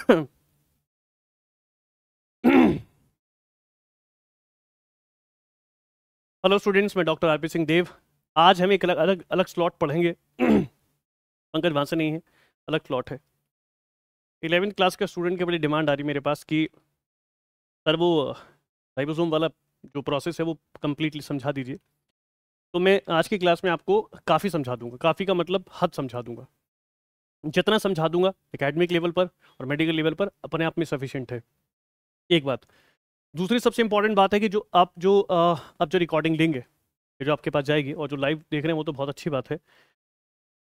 Hello students, मैं doctor RP Singh देव। आज हम एक अलग अलग अलग स्लॉट पढ़ेंगे। पंकज वहाँ से नहीं है, अलग स्लॉट है। 11वीं क्लास के स्टूडेंट की बड़ी डिमांड आ रही मेरे पास कि सर वो राइबोसोम वाला जो प्रोसेस है वो कम्प्लीटली समझा दीजिए। तो मैं आज की क्लास में आपको काफ़ी समझा दूंगा। काफ़ी का मतलब हद समझा दूंगा। जितना समझा दूंगा एकेडमिक लेवल पर और मेडिकल लेवल पर अपने आप में सफिशिएंट है। एक बात। दूसरी सबसे इंपॉर्टेंट बात है कि जो आप जो रिकॉर्डिंग लेंगे, ये जो आपके पास जाएगी और जो लाइव देख रहे हैं वो तो बहुत अच्छी बात है।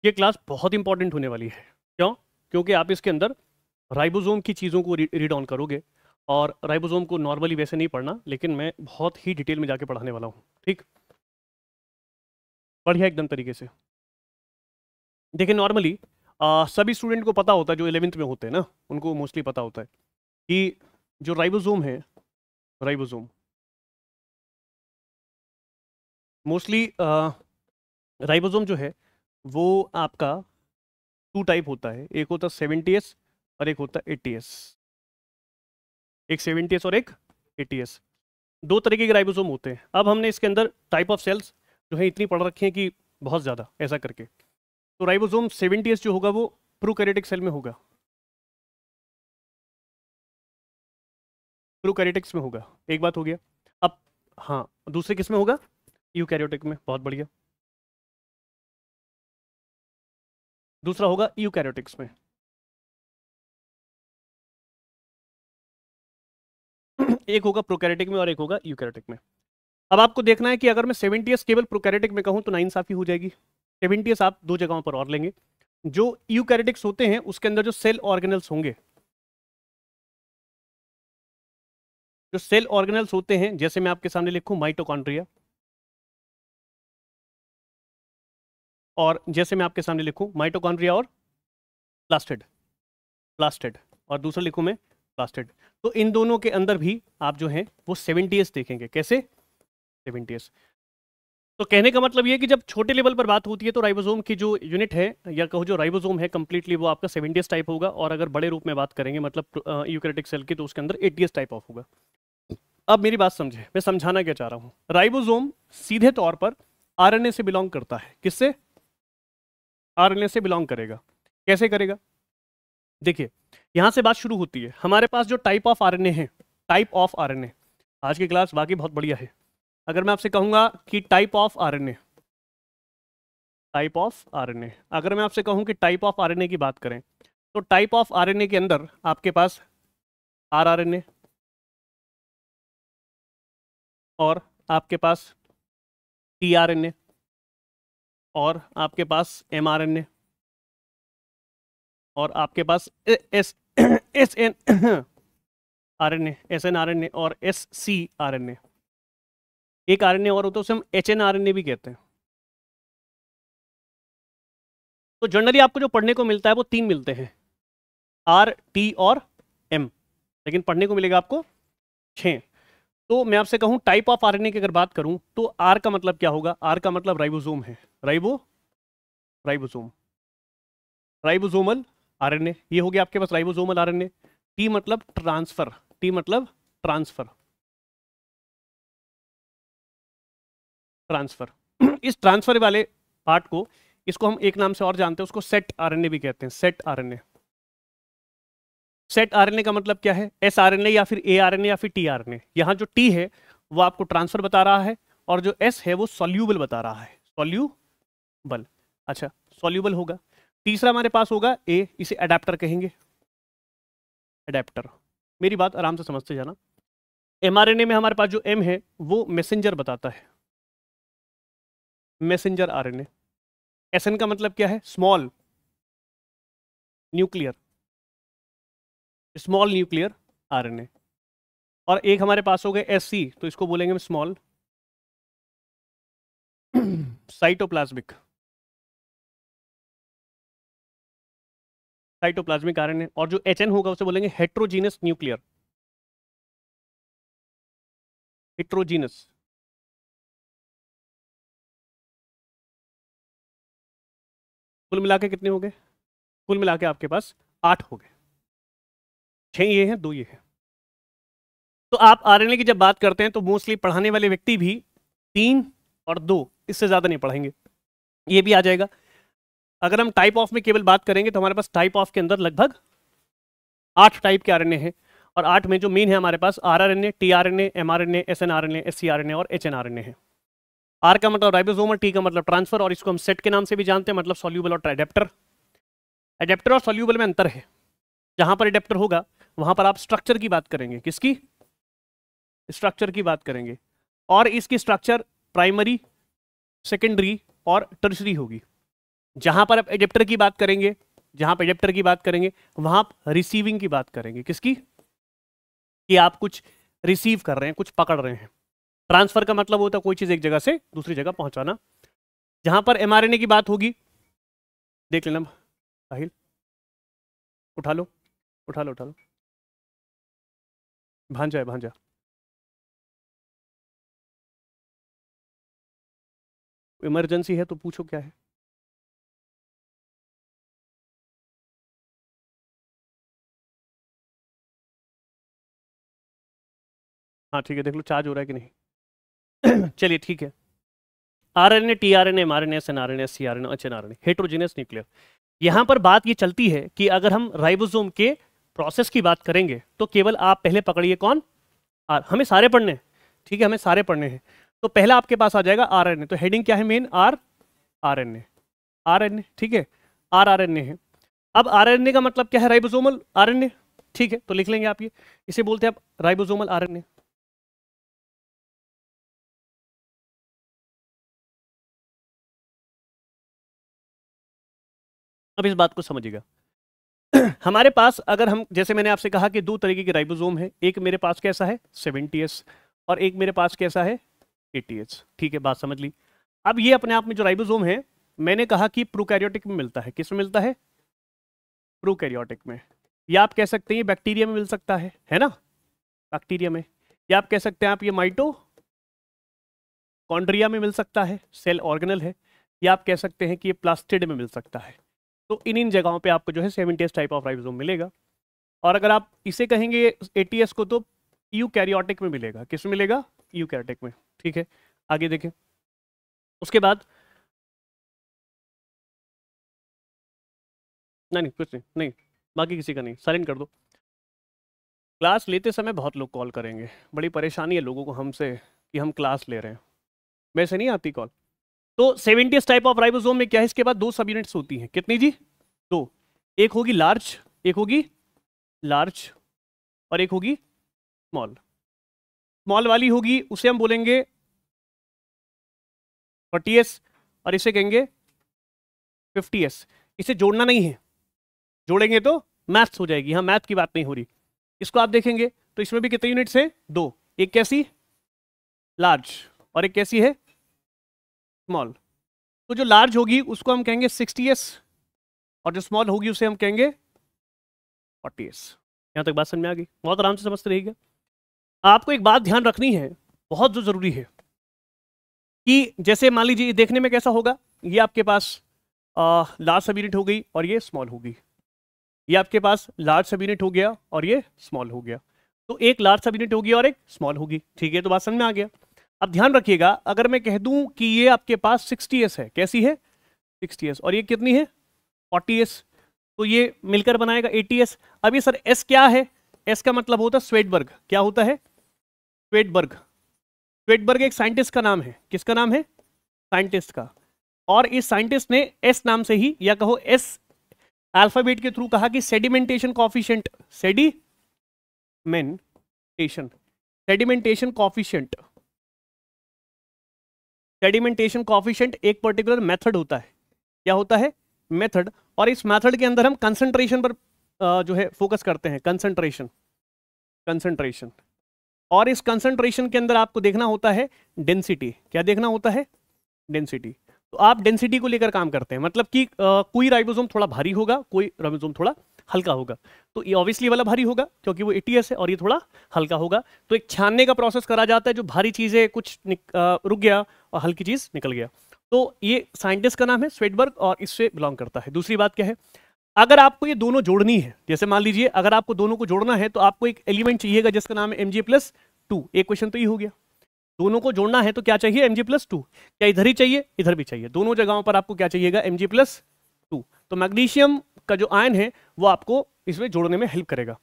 ये क्लास बहुत इंपॉर्टेंट होने वाली है। क्यों? क्योंकि आप इसके अंदर राइबोसोम की चीज़ों को रीड ऑन करोगे। और राइबोसोम को नॉर्मली वैसे नहीं पढ़ना, लेकिन मैं बहुत ही डिटेल में जाके पढ़ाने वाला हूँ। ठीक, बढ़िया एकदम तरीके से। देखिए नॉर्मली सभी स्टूडेंट को पता होता है, जो 11वीं में होते हैं ना, उनको मोस्टली पता होता है कि जो राइबोसोम है, राइबोसोम मोस्टली राइबोसोम जो है वो आपका टू टाइप होता है। एक होता है 70s और एक होता है 80s। एक 70s और एक 80s, दो तरीके के राइबोसोम होते हैं। अब हमने इसके अंदर टाइप ऑफ सेल्स जो है इतनी पढ़ रखी हैं कि बहुत ज़्यादा ऐसा करके। तो राइबोसोम 70s जो होगा वो प्रोकैरियोटिक सेल में होगा, प्रोकैरियोटिक्स में होगा। एक बात हो गया। अब हाँ, दूसरे किस में होगा? यूकैरियोटिक में। बहुत बढ़िया। दूसरा होगा यूकैरियोटिक्स में। एक होगा प्रोकैरियोटिक में और एक होगा यूकैरियोटिक में। अब आपको देखना है कि अगर मैं 70s केवल प्रोकैरियोटिक में कहूँ तो नाइंसाफी हो जाएगी। 70s आप दो जगहों पर और लेंगे। जो यूकैरियोटिक्स होते हैं उसके अंदर जो सेल ऑर्गेनल्स होंगे, जो सेल ऑर्गेनल्स होते हैं, जैसे मैं आपके सामने लिखूं माइटोकॉन्ड्रिया, और जैसे मैं आपके सामने लिखूं माइटोकॉन्ड्रिया और प्लास्टिड, प्लास्टिड, और दूसरा लिखूं मैं प्लास्टिड। तो इन दोनों के अंदर भी आप जो हैं वो 70s देखेंगे। कैसे? 70s। तो कहने का मतलब ये है कि जब छोटे लेवल पर बात होती है तो राइबोसोम की जो यूनिट है, या कहो जो राइबोसोम है कंप्लीटली, वो आपका 70s टाइप होगा। और अगर बड़े रूप में बात करेंगे मतलब यूकैरियोटिक सेल की, तो उसके अंदर 80s टाइप ऑफ होगा। अब मेरी बात समझे, मैं समझाना क्या चाह रहा हूं। राइबोसोम सीधे तौर पर आरएनए से बिलोंग करता है। किससे? आरएनए से बिलोंग करेगा। कैसे करेगा? देखिए, यहां से बात शुरू होती है। हमारे पास जो टाइप ऑफ आरएनए है, टाइप ऑफ आरएनए, आज की क्लास बाकी बहुत बढ़िया है। अगर मैं आपसे कहूंगा कि type of RNA, type of RNA, अगर मैं आपसे कहूं कि टाइप ऑफ आरएनए की बात करें, तो टाइप ऑफ आरएनए के अंदर आपके पास आरआरएनए, और आपके पास टीआरएनए, और आपके पास एमआरएनए, और आपके पास S S N RNA, S N RNA, और एस सी आरएनए। एक आरएनए और होता है, उसे हम एच एन आरएनए भी कहते हैं। तो जनरली आपको जो पढ़ने को मिलता है वो तीन मिलते हैं, आर, टी और एम, लेकिन पढ़ने को मिलेगा आपको छः। तो मैं आपसे कहूं टाइप ऑफ आरएनए की अगर बात करूं तो आर का मतलब क्या होगा? आर का मतलब राइबोसोम है। राइबोसोम, राइबोसोमल आरएनए, ये हो गया आपके पास राइबोसोमल आरएनए। टी मतलब ट्रांसफर, टी मतलब ट्रांसफर, ट्रांसफर। इस ट्रांसफर वाले पार्ट को, इसको हम एक नाम से और जानते हैं, उसको सेट आरएनए भी कहते हैं। Set RNA. सेट आरएनए का मतलब क्या है? एस आरएनए या फिर ए आरएनए या फिर टी आरएनए। यहाँ जो टी है वो आपको ट्रांसफर बता रहा है, और जो एस है वो सॉल्यूबल बता रहा है। सॉल्यूबल, अच्छा, सॉल्यूबल होगा। तीसरा हमारे पास होगा ए, इसे अडेप्टर कहेंगे। अडेप्टर, मेरी बात आराम से समझते जाना। एमआरएनए में हमारे पास जो एम है वो मैसेंजर बताता है, मैसेंजर आरएनए। एसएन का मतलब क्या है? Small nuclear, small nuclear RNA. और एक हमारे पास हो गए एस सी, तो इसको बोलेंगे हम स्मॉल साइटोप्लाज्मिक, साइटोप्लाज्मिक आरएनए। और जो एच एन होगा उसे बोलेंगे हेट्रोजीनस न्यूक्लियर, हेट्रोजीनस। कुल मिला के कितने हो गए? कुल मिला के आपके पास 8 हो गए। 6 ये हैं, 2 ये हैं। तो आप आरएनए की जब बात करते हैं तो मोस्टली पढ़ाने वाले व्यक्ति भी 3 और 2, इससे ज्यादा नहीं पढ़ाएंगे। ये भी आ जाएगा। अगर हम टाइप ऑफ में केवल बात करेंगे तो हमारे पास टाइप ऑफ के अंदर लगभग 8 टाइप के आरएनए हैं, और 8 में जो मेन है हमारे पास आरआरएनए, टीआरएनए, एमआरएनए, एसएनआरएनए, एससीआरएनए और एचएनआरएनए है। आर का मतलब राइबोसोमल, टी का मतलब ट्रांसफर, और इसको हम सेट के नाम से भी जानते हैं, मतलब सॉल्यूबल और एडेप्टर। एडेप्टर और सॉल्यूबल में अंतर है। जहां पर एडेप्टर होगा वहां पर आप स्ट्रक्चर की बात करेंगे, किसकी? स्ट्रक्चर की बात करेंगे, और इसकी स्ट्रक्चर प्राइमरी, सेकेंडरी और टर्शरी होगी। जहां पर आप एडेप्टर की बात करेंगे, वहां आप रिसीविंग की बात करेंगे, किसकी? कि आप कुछ रिसीव कर रहे हैं, कुछ पकड़ रहे हैं। ट्रांसफर का मतलब होता है कोई चीज एक जगह से दूसरी जगह पहुंचाना। जहां पर एमआरएनए की बात होगी, देख लेना साहिल, उठा लो, भांजा है, भांजा। इमरजेंसी है तो पूछो क्या है। हाँ ठीक है, देख लो चार्ज हो रहा है कि नहीं। चलिए ठीक है। RNA, tRNA, mRNA, snRNA, scRNA, hnRNA, heterogeneous nuclear. यहां पर बात ये चलती है कि अगर हम राइबोसोम के प्रोसेस की बात करेंगे तो केवल आप पहले पकड़िए कौन? आर। हमें सारे पढ़ने हैं, ठीक है, हमें सारे पढ़ने हैं। तो पहला आपके पास आ जाएगा आरएनए। तो हेडिंग क्या है मेन? आरएनए, आरएनए, ठीक है, आरएनए है। अब आरएनए का मतलब क्या है? राइबोसोमल आरएनए, ठीक है, तो लिख लेंगे आप ये, इसे बोलते हैं आप राइबोसोमल आरएनए। अब इस बात को समझिएगा। हमारे पास अगर हम, जैसे मैंने आपसे कहा कि 2 तरीके के राइबोसोम है, एक मेरे पास कैसा है 70S, और एक मेरे पास कैसा है 80S, ठीक है, बात समझ ली। अब ये अपने आप में जो राइबोसोम है, मैंने कहा कि प्रोकैरियोटिक में मिलता है। किस में मिलता है? प्रोकैरियोटिक में। या आप कह सकते हैं ये बैक्टीरिया में मिल सकता है ना, बैक्टीरिया में। या आप कह सकते हैं आप ये माइटोकॉन्ड्रिया में मिल सकता है, सेल ऑर्गेनल है। या आप कह सकते हैं कि ये प्लास्टिड में मिल सकता है। तो इन जगहों पे आपको जो है 70S टाइप ऑफ राइबोसोम मिलेगा। और अगर आप इसे कहेंगे 80S को तो यूकैरियोटिक में मिलेगा। किस में मिलेगा? यूकैरियोटिक में, ठीक है। आगे देखें, उसके बाद नहीं कुछ नहीं, बाकी किसी का नहीं, साइलेंट कर दो। क्लास लेते समय बहुत लोग कॉल करेंगे, बड़ी परेशानी है लोगों को हमसे कि हम क्लास ले रहे हैं, वैसे नहीं आती कॉल। तो 70S टाइप ऑफ राइबोसोम में क्या है? इसके बाद 2 सब यूनिट्स होती हैं। कितनी जी? 2। एक होगी लार्ज, और एक होगी स्मॉल। स्मॉल वाली होगी उसे हम बोलेंगे 40S, और इसे कहेंगे 50S। इसे जोड़ना नहीं है, जोड़ेंगे तो मैथ्स हो जाएगी, हाँ मैथ की बात नहीं हो रही। इसको आप देखेंगे तो इसमें भी कितने यूनिट्स हैं? 2। एक कैसी? लार्ज, और एक कैसी है? स्मॉल। तो जो लार्ज होगी उसको हम कहेंगे 60S, और जो स्मॉल होगी उसे हम कहेंगे 40S। यहां तक बात समझ में आ गई? बहुत आराम से समझते रहिएगा। आपको एक बात ध्यान रखनी है, बहुत जो जरूरी है, कि जैसे मान लीजिए देखने में कैसा होगा, ये आपके पास लार्ज सब यूनिट हो गई और ये स्मॉल होगी। ये आपके पास लार्ज सब यूनिट हो गया और ये स्मॉल हो गया। तो एक लार्ज सब यूनिट होगी और एक स्मॉल होगी, ठीक है, तो बात समझ में आ गया। अब ध्यान रखिएगा, अगर मैं कह दूं कि ये आपके पास 60S है, कैसी है? 60S, और ये कितनी है? 40S, तो ये मिलकर बनाएगा 80S। अब ये सर S क्या है? S का मतलब होता है स्वेडबर्ग। क्या होता है? स्वेडबर्ग। स्वेडबर्ग एक साइंटिस्ट का नाम है। किसका नाम है? साइंटिस्ट का। और इस साइंटिस्ट ने S नाम से ही, या कहो S अल्फाबेट के थ्रू कहा कि सेडिमेंटेशन कॉफिशिएंट, सेडिमेंटेशन कॉफिशिएंट एक पर्टिकुलर मेथड होता है। क्या होता है? मेथड। और इस मेथड के अंदर हम कंसंट्रेशन पर जो है फोकस करते हैं, कंसंट्रेशन। और इस कंसंट्रेशन के अंदर आपको देखना होता है डेंसिटी। क्या देखना होता है? डेंसिटी। तो आप डेंसिटी को लेकर काम करते हैं, मतलब कि कोई राइबोसोम थोड़ा भारी होगा, कोई राइबोसोम थोड़ा हल्का होगा। तो ये ऑब्वियसली वाला भारी होगा क्योंकि वो 80S है, और ये थोड़ा हल्का होगा। तो एक छानने का प्रोसेस करा जाता है, जो भारी चीजें कुछ रुक गया और हल्की चीज निकल गया। तो ये साइंटिस्ट का नाम है स्वेडबर्ग, और इससे बिलोंग करता है। दूसरी बात क्या है? अगर आपको ये दोनों जोड़नी है, जैसे मान लीजिए अगर आपको दोनों को जोड़ना है तो आपको एक एलिमेंट चाहिएगा जिसका नाम है mj+2। एक क्वेश्चन तो ये हो गया, दोनों को जोड़ना है तो क्या चाहिए mj+2। क्या इधर ही चाहिए, इधर भी चाहिए, दोनों जगहों पर आपको क्या चाहिएगा mj+2। तो मैग्नीशियम का जो आयन है वो आपको इसमें जोड़ने में हेल्प करेगा।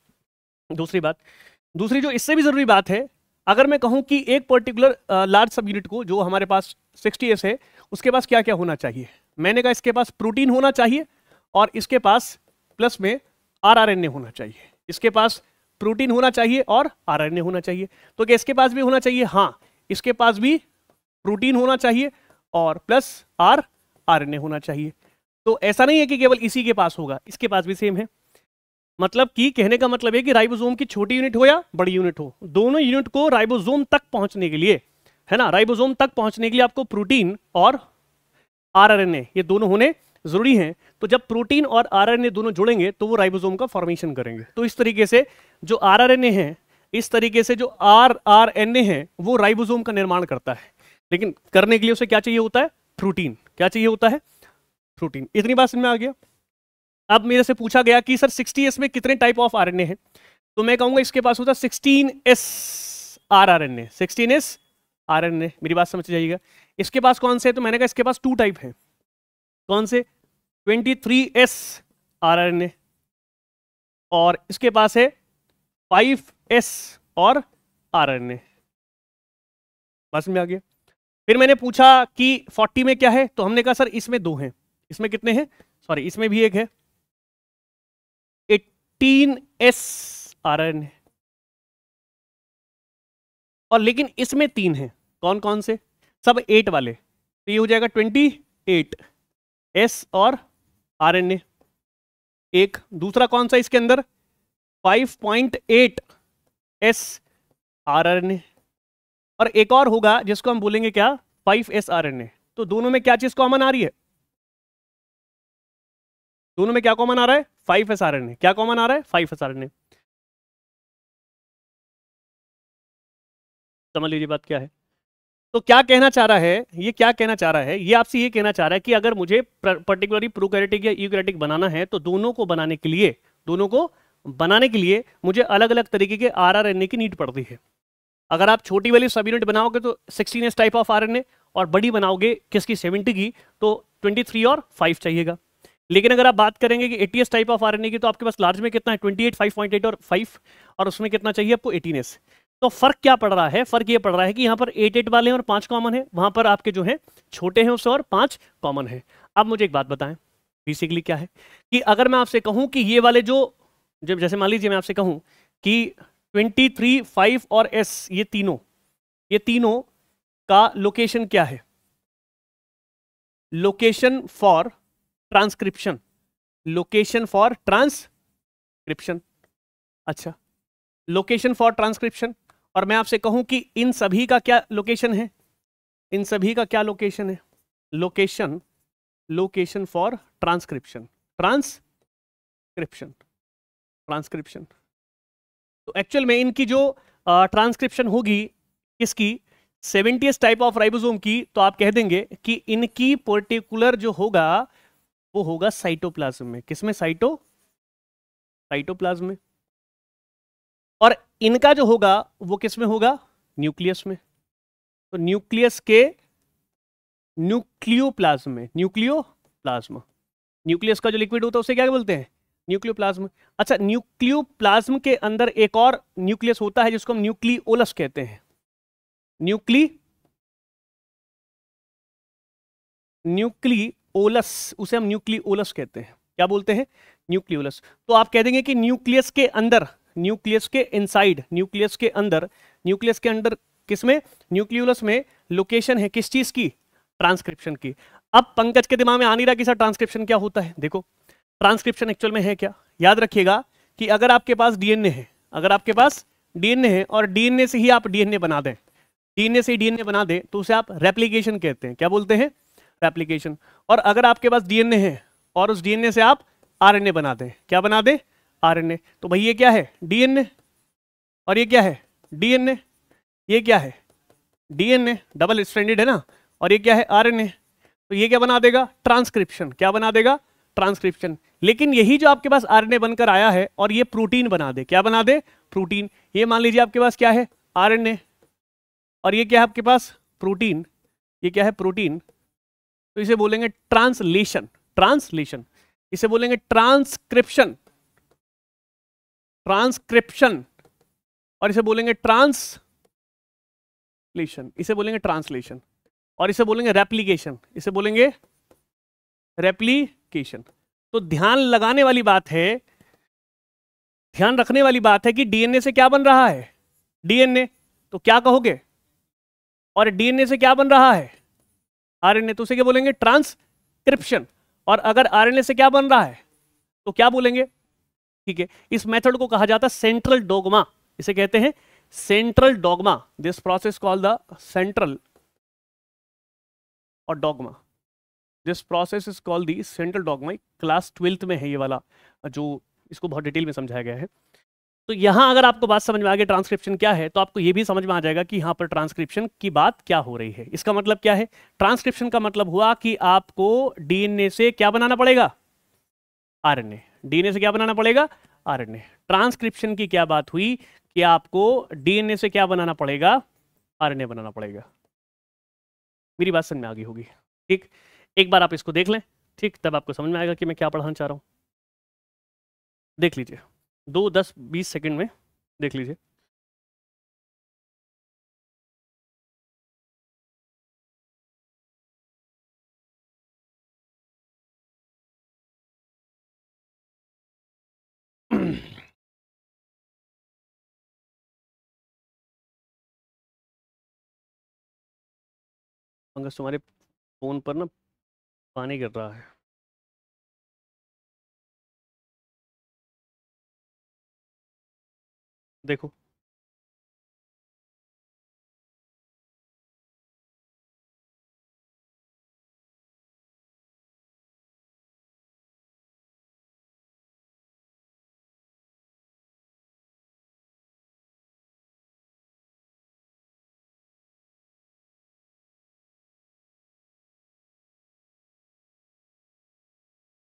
दूसरी जो इससे भी जरूरी बात है, अगर मैं कहूं कि एक पर्टिकुलर लार्ज सब यूनिट को जो हमारे पास 60s है उसके पास क्या क्या होना चाहिए, मैंने कहा इसके पास प्रोटीन होना चाहिए और इसके पास प्लस में rRNA होना चाहिए, इसके पास प्रोटीन होना चाहिए और rRNA होना चाहिए। तो क्या इसके पास भी होना चाहिए? हाँ, इसके पास भी प्रोटीन होना चाहिए और प्लस rRNA होना चाहिए। तो ऐसा नहीं है कि केवल इसी के पास होगा, इसके पास भी सेम है। मतलब कि कहने का मतलब है कि राइबोसोम की छोटी यूनिट हो या बड़ी यूनिट हो, दोनों यूनिट को राइबोसोम तक पहुंचने के लिए, है ना, राइबोसोम तक पहुंचने के लिए आपको प्रोटीन और rRNA ये दोनों होने जरूरी हैं। तो जब प्रोटीन और rRNA दोनों जुड़ेंगे तो वो राइबोसोम का फॉर्मेशन करेंगे। तो इस तरीके से जो rRNA है, इस तरीके से जो rRNA है वो राइबोसोम का निर्माण करता है, लेकिन करने के लिए उसे क्या चाहिए होता है? प्रोटीन। क्या चाहिए होता है? प्रोटीन। इतनी बात समझ में आ गया? अब मेरे से पूछा गया कि सर 60s में कितने टाइप ऑफ RNA है, तो मैं कहूंगा इसके पास होता है 16s rRNA, 16s RNA। मेरी बात समझ जाइएगा। इसके पास कौन से है, तो मैंने कहा इसके पास 2 टाइप है। कौन से? 23s rRNA और इसके पास है 5s और rRNA। बस में आ गया। फिर मैंने पूछा कि 40 में क्या है, तो हमने कहा सर इसमें 2 हैं। इसमें कितने हैं? सॉरी, इसमें भी एक है 18s rRNA और लेकिन इसमें 3 हैं। कौन कौन से? सब 8 वाले। तो ये हो जाएगा 28s और RNA एक। दूसरा कौन सा इसके अंदर? 5.8s rRNA और एक और होगा जिसको हम बोलेंगे क्या? 5s RNA। तो दोनों में क्या चीज कॉमन आ रही है? दोनों में क्या कॉमन आ रहा है? 5s RNA। क्या कॉमन आ रहा है? 5s RNA। समझ लीजिए बात क्या है। तो क्या कहना चाह रहा है ये? क्या कहना चाह रहा है ये? आपसे ये कहना चाह रहा है कि अगर मुझे पर्टिकुलरली प्रोकैरियोटिक या यूकैरियोटिक बनाना है तो दोनों को बनाने के लिए मुझे अलग अलग तरीके के rRNA की नीड पड़ती है। अगर आप छोटी वाली सब यूनिट बनाओगे तो 16s टाइप ऑफ RNA और बड़ी बनाओगे किसकी? 70 की, तो 23 और 5 चाहिएगा। लेकिन अगर आप बात करेंगे कि 80s टाइप ऑफ RNA की, तो आपके पास लार्ज में कितना है? 28, 5.8 और 5, और उसमें कितना चाहिए आपको? 18s। तो फर्क क्या पड़ रहा है? फर्क ये पड़ रहा है कि यहाँ पर 8 वाले हैं और 5 कॉमन है, वहां पर आपके जो है छोटे हैं उससे और 5 कॉमन है। अब मुझे एक बात बताएं, बेसिकली क्या है कि अगर मैं आपसे कहूं कि ये वाले जो जैसे मान लीजिए मैं आपसे कहूं कि 23, 5 और S ये तीनों का लोकेशन क्या है? Location for transcription. Location for transcription. अच्छा, लोकेशन फॉर ट्रांसक्रिप्शन। और मैं आपसे कहूं कि इन सभी का क्या लोकेशन है? इन सभी का क्या लोकेशन है? Location for transcription. ट्रांसक्रिप्शन। तो एक्चुअल में इनकी जो ट्रांसक्रिप्शन होगी किसकी? 70s टाइप ऑफ राइबोसोम की, तो आप कह देंगे कि इनकी पर्टिकुलर जो होगा वो होगा साइटोप्लाज्म में। किसमें? साइटोप्लाज्म में। और इनका जो होगा वो किसमें होगा? न्यूक्लियस में। तो न्यूक्लियस के न्यूक्लियोप्लाज्म में। न्यूक्लियस का जो लिक्विड होता है उसे क्या बोलते हैं? न्यूक्लियोप्लाज्म। अच्छा, न्यूक्लियोप्लाज्म के अंदर एक और न्यूक्लियस होता है जिसको हम न्यूक्लियोलस कहते हैं। न्यूक्लियोलस, उसे हम न्यूक्लियोलस कहते हैं। क्या बोलते हैं? न्यूक्लियोलस। तो आप कह देंगे कि न्यूक्लियस के अंदर, न्यूक्लियस के इनसाइड, न्यूक्लियस के अंदर किसमें? न्यूक्लियोलस में लोकेशन है किस चीज की? ट्रांसक्रिप्शन की। अब पंकज के दिमाग में आ नहीं रहा कि सर ट्रांसक्रिप्शन क्या होता है। देखो, ट्रांसक्रिप्शन एक्चुअल में है क्या? याद रखिएगा कि अगर आपके पास डीएनए है, और डीएनए से ही आप डीएनए बना दें, तो उसे आप रेप्लिकेशन कहते हैं। क्या बोलते हैं? रेप्लिकेशन। और अगर आपके पास डीएनए है और उस डीएनए से आप आरएनए बना दें, क्या बना दें? आरएनए। तो भाई ये क्या है? डीएनए। और ये क्या है? डीएनए। ये क्या है? डीएनए, डबल स्ट्रैंडेड है ना। और ये क्या है? आरएनए। तो ये क्या बना देगा? ट्रांसक्रिप्शन। क्या बना देगा? ट्रांसक्रिप्शन। लेकिन यही जो आपके पास आरएनए बनकर आया है और ये प्रोटीन बना दे, क्या बना दे? प्रोटीन। ये मान लीजिए आपके पास क्या है? आरएनए, और ये क्या है आपके पास? प्रोटीन। ये क्या है? प्रोटीन। तो इसे बोलेंगे ट्रांसलेशन। ट्रांसलेशन। इसे बोलेंगे ट्रांसक्रिप्शन। ट्रांसक्रिप्शन। और इसे बोलेंगे ट्रांसलेशन। इसे बोलेंगे ट्रांसलेशन। और इसे बोलेंगे रेप्लिकेशन। इसे बोलेंगे रेप्लिकेशन। तो ध्यान लगाने वाली बात है, ध्यान रखने वाली बात है कि डीएनए से क्या बन रहा है? डीएनए। तो क्या कहोगे? और डीएनए से क्या बन रहा है? आरएनए। तो उसे क्या बोलेंगे? ट्रांसक्रिप्शन। और अगर आरएनए से क्या बन रहा है तो क्या बोलेंगे? ठीक है, इस मेथड को कहा जाता है सेंट्रल डोगमा। इसे कहते हैं central dogma. This process called the central और dogma. This process is called the central dogma. Class 12th में है ये वाला, जो इसको बहुत डिटेल में समझाया गया है। तो यहां अगर आपको बात समझ में आ गई ट्रांसक्रिप्शन क्या है, तो आपको ये भी समझ में आ जाएगा कि यहां पर ट्रांसक्रिप्शन की बात क्या हो रही है। इसका मतलब क्या है? ट्रांसक्रिप्शन का मतलब हुआ कि आपको डीएनए से क्या बनाना पड़ेगा? आरएनए। डीएनए से क्या बनाना पड़ेगा? आरएनए। ट्रांसक्रिप्शन की क्या बात हुई कि आपको डीएनए से क्या बनाना पड़ेगा? आरएनए बनाना पड़ेगा। मेरी बात समझ में आ गई होगी। ठीक, एक बार आप इसको देख लें, ठीक, तब आपको समझ में आएगा कि मैं क्या पढ़ाना चाह रहा हूं। देख लीजिए, 2, 10, 20 सेकंड में देख लीजिए। पंकज, तुम्हारे फोन पर ना पानी गिर रहा है। देखो,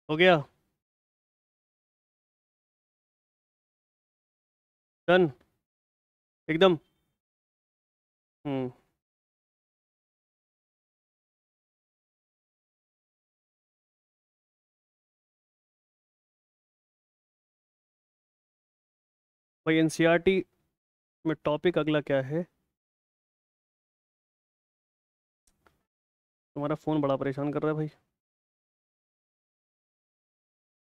हो गया? डन एकदम। हम्म। भाई एनसीईआरटी में टॉपिक अगला क्या है? तुम्हारा फोन बड़ा परेशान कर रहा है भाई,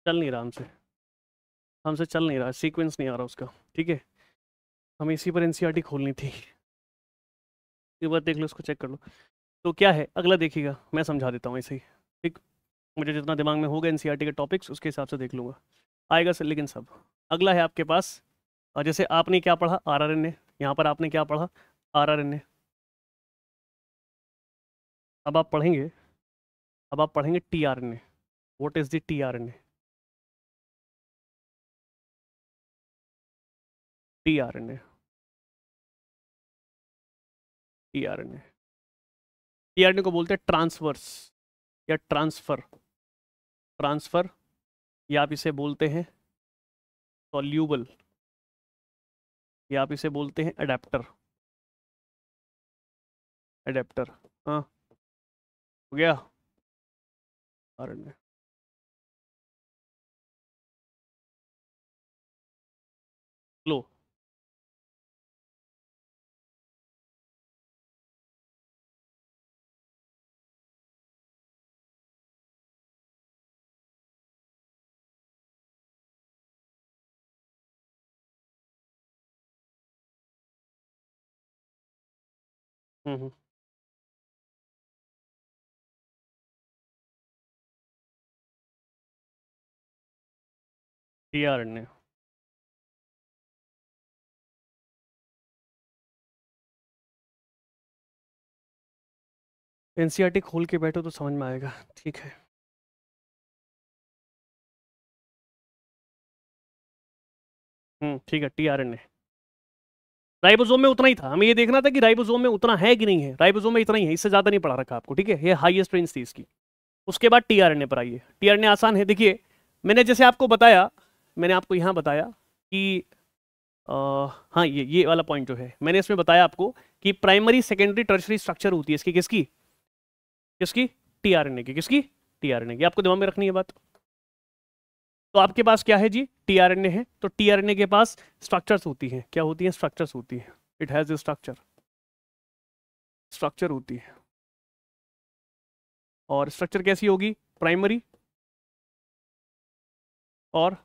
चल नहीं रहा हमसे चल नहीं रहा, सीक्वेंस नहीं आ रहा उसका। ठीक है, हमें इसी पर एनसीईआरटी खोलनी थी। एक बार देख लो, उसको चेक कर लो। तो क्या है अगला, देखिएगा, मैं समझा देता हूँ ऐसे ही। ठीक, मुझे जितना दिमाग में होगा एनसीईआरटी के टॉपिक्स उसके हिसाब से देख लूँगा, आएगा सर। लेकिन सब अगला है आपके पास, और जैसे आपने क्या पढ़ा? आरआरएनए। यहाँ पर आपने क्या पढ़ा? आरआरएनए। अब आप पढ़ेंगे, अब आप पढ़ेंगे tRNA. What is the tRNA? TRNA, tRNA, tRNA को बोलते हैं ट्रांसवर्स या ट्रांसफर। ट्रांसफर, या आप इसे बोलते हैं सॉल्यूबल, या आप इसे बोलते हैं अडेप्टर। अडेप्टर, हाँ, हो गया आरएनए। लो, हम्म, टीआरएनए। एनसीईआरटी खोल के बैठो तो समझ में आएगा। ठीक है, ठीक है, टीआरएनए। राइबोसोम में उतना ही था, हमें ये देखना था कि राइबोसोम में उतना है कि नहीं है। राइबोसोम में इतना ही है, इससे ज्यादा नहीं पढ़ा रखा आपको। ठीक है, ये हाईएस्ट रेंज थी इसकी। उसके बाद टीआरएनए पर आइए। टीआरएनए आसान है, देखिए मैंने जैसे आपको बताया, मैंने आपको यहाँ बताया कि हाँ ये वाला पॉइंट जो है मैंने इसमें बताया आपको कि प्राइमरी सेकेंडरी टर्शरी स्ट्रक्चर होती है इसकी, किसकी किसकी, टीआरएनए की, किसकी, टीआरएनए की। आपको दिमाग में रखनी है बात। तो आपके पास क्या है जी, टीआरएनए है, तो टीआरएनए के पास स्ट्रक्चर्स होती हैं, क्या होती हैं, स्ट्रक्चर्स होती हैं, it has a structure, structure होती है। और स्ट्रक्चर कैसी होगी, प्राइमरी और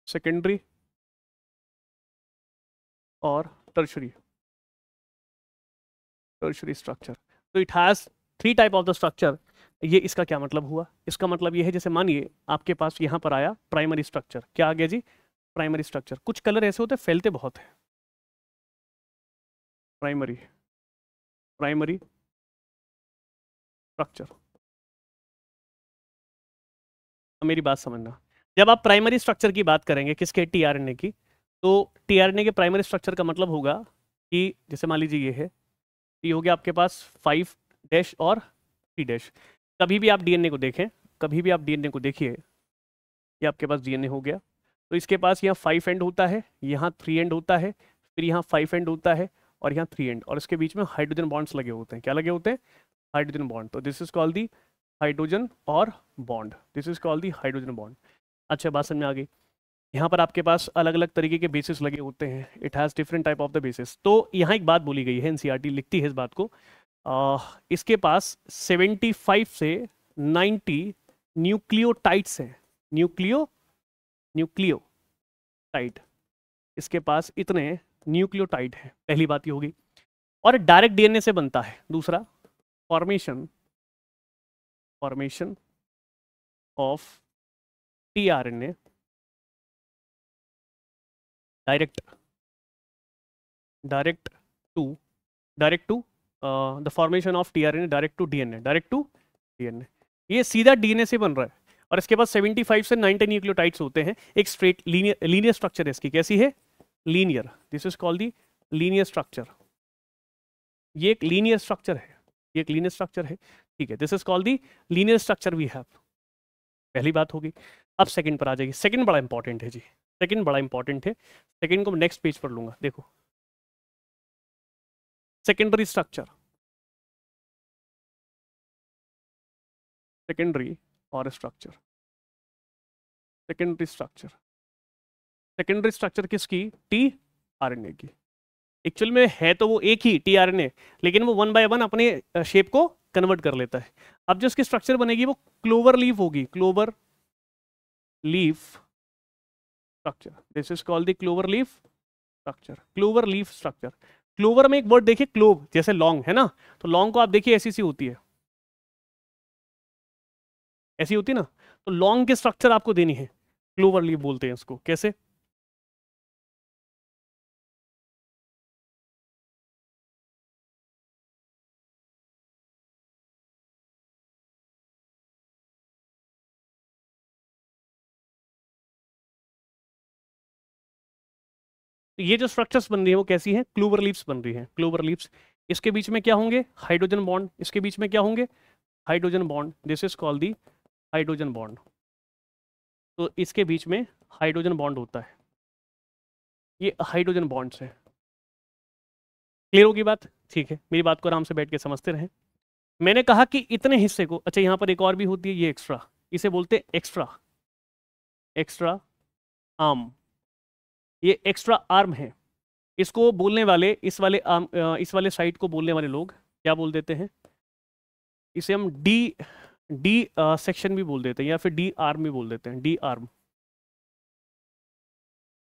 सेकेंडरी और टर्शरी, टर्शरी स्ट्रक्चर। तो it has 3 type of the structure. ये इसका क्या मतलब हुआ, इसका मतलब ये है जैसे मानिए आपके पास यहाँ पर आया प्राइमरी स्ट्रक्चर, क्या आ गया जी, प्राइमरी स्ट्रक्चर। कुछ कलर ऐसे होते हैं फैलते बहुत हैं, प्राइमरी, प्राइमरी स्ट्रक्चर। मेरी बात समझना, जब आप प्राइमरी स्ट्रक्चर की बात करेंगे किसके, टीआरएनए की, तो टीआरएनए के प्राइमरी स्ट्रक्चर का मतलब होगा कि जैसे मान लीजिए ये है, ये हो गया आपके पास 5 डैश और 3 डैश। कभी भी आप डीएनए को देखें, कभी भी आप डीएनए को देखिए, ये आपके पास डीएनए हो गया, तो इसके पास यहाँ 5 एंड होता है, यहाँ 3 एंड होता है, फिर यहाँ 5 एंड होता है और यहाँ 3 एंड, और इसके बीच में हाइड्रोजन बॉन्ड्स लगे होते हैं, क्या लगे होते हैं, हाइड्रोजन बॉन्ड। तो this is called the hydrogen और bond, this is called the hydrogen bond. अच्छा बात समझ में आ गई। यहाँ पर आपके पास अलग अलग तरीके के बेसिस लगे होते हैं, it has different type of the basis. तो यहाँ एक बात बोली गई है, एनसीईआरटी लिखती है इस बात को, इसके पास 75 से 90 न्यूक्लियोटाइड्स हैं, न्यूक्लियोटाइड, इसके पास इतने न्यूक्लियोटाइड हैं, पहली बात ये होगी। और डायरेक्ट डीएनए से बनता है। दूसरा, formation of tRNA direct to the formation of tRNA direct to DNA, ये सीधा डीएनए से बन रहा है। और इसके पास 75 से 90 न्यूक्लियोटाइड्स होते हैं, एक स्ट्रेट लीनियर स्ट्रक्चर है इसकी, कैसी है, linear, this is called the linear structure. ये एक लीनियर स्ट्रक्चर है, ये एक लीनियर स्ट्रक्चर है, ठीक है, this is called the linear structure we have. पहली बात होगी। अब सेकंड पर आ जाइए, सेकंड बड़ा इंपॉर्टेंट है जी, सेकंड बड़ा इंपॉर्टेंट है, सेकंड को नेक्स्ट पेज पर लूंगा। देखो सेकेंडरी स्ट्रक्चर, सेकेंडरी और structure, secondary structure, secondary structure किसकी, टीआरएनए की। एक्चुअल में है तो वो एक ही टीआरएनए, लेकिन वो 1 बाय 1 अपने शेप को कन्वर्ट कर लेता है। अब जो इसकी स्ट्रक्चर बनेगी वो क्लोवर लीफ होगी, clover leaf structure, this is called the clover leaf structure, clover leaf structure. Clover में एक वर्ड देखिए, क्लोव, जैसे लॉन्ग है ना, तो लॉन्ग को आप देखिए ऐसी सी होती है, ऐसी होती है ना, तो लॉन्ग की स्ट्रक्चर आपको देनी है, क्लोवर लीफ बोलते हैं इसको, कैसे, ये जो स्ट्रक्चर्स बन रही है वो कैसी हैं, क्लोवर लीव्स बन रही हैं, क्लोवर लीव्स। इसके बीच में क्या होंगे, हाइड्रोजन बॉन्ड, इसके बीच में क्या होंगे, hydrogen bond, this is called the hydrogen bond. तो इसके बीच में हाइड्रोजन बॉन्ड होता है, ये हाइड्रोजन बॉन्ड्स है। क्लियर होगी बात, ठीक है, मेरी बात को आराम से बैठ के समझते रहें। मैंने कहा कि इतने हिस्से को, अच्छा यहाँ पर एक और भी होती है, ये एक्स्ट्रा, इसे बोलते हैं एक्स्ट्रा, एक्स्ट्रा आर्म, ये एक्स्ट्रा आर्म है। इसको बोलने वाले, इस वाले आर्म, इस वाले साइड को बोलने वाले लोग क्या बोल देते हैं, इसे हम डी सेक्शन भी बोल देते हैं, या फिर डी आर्म भी बोल देते हैं, डी आर्म।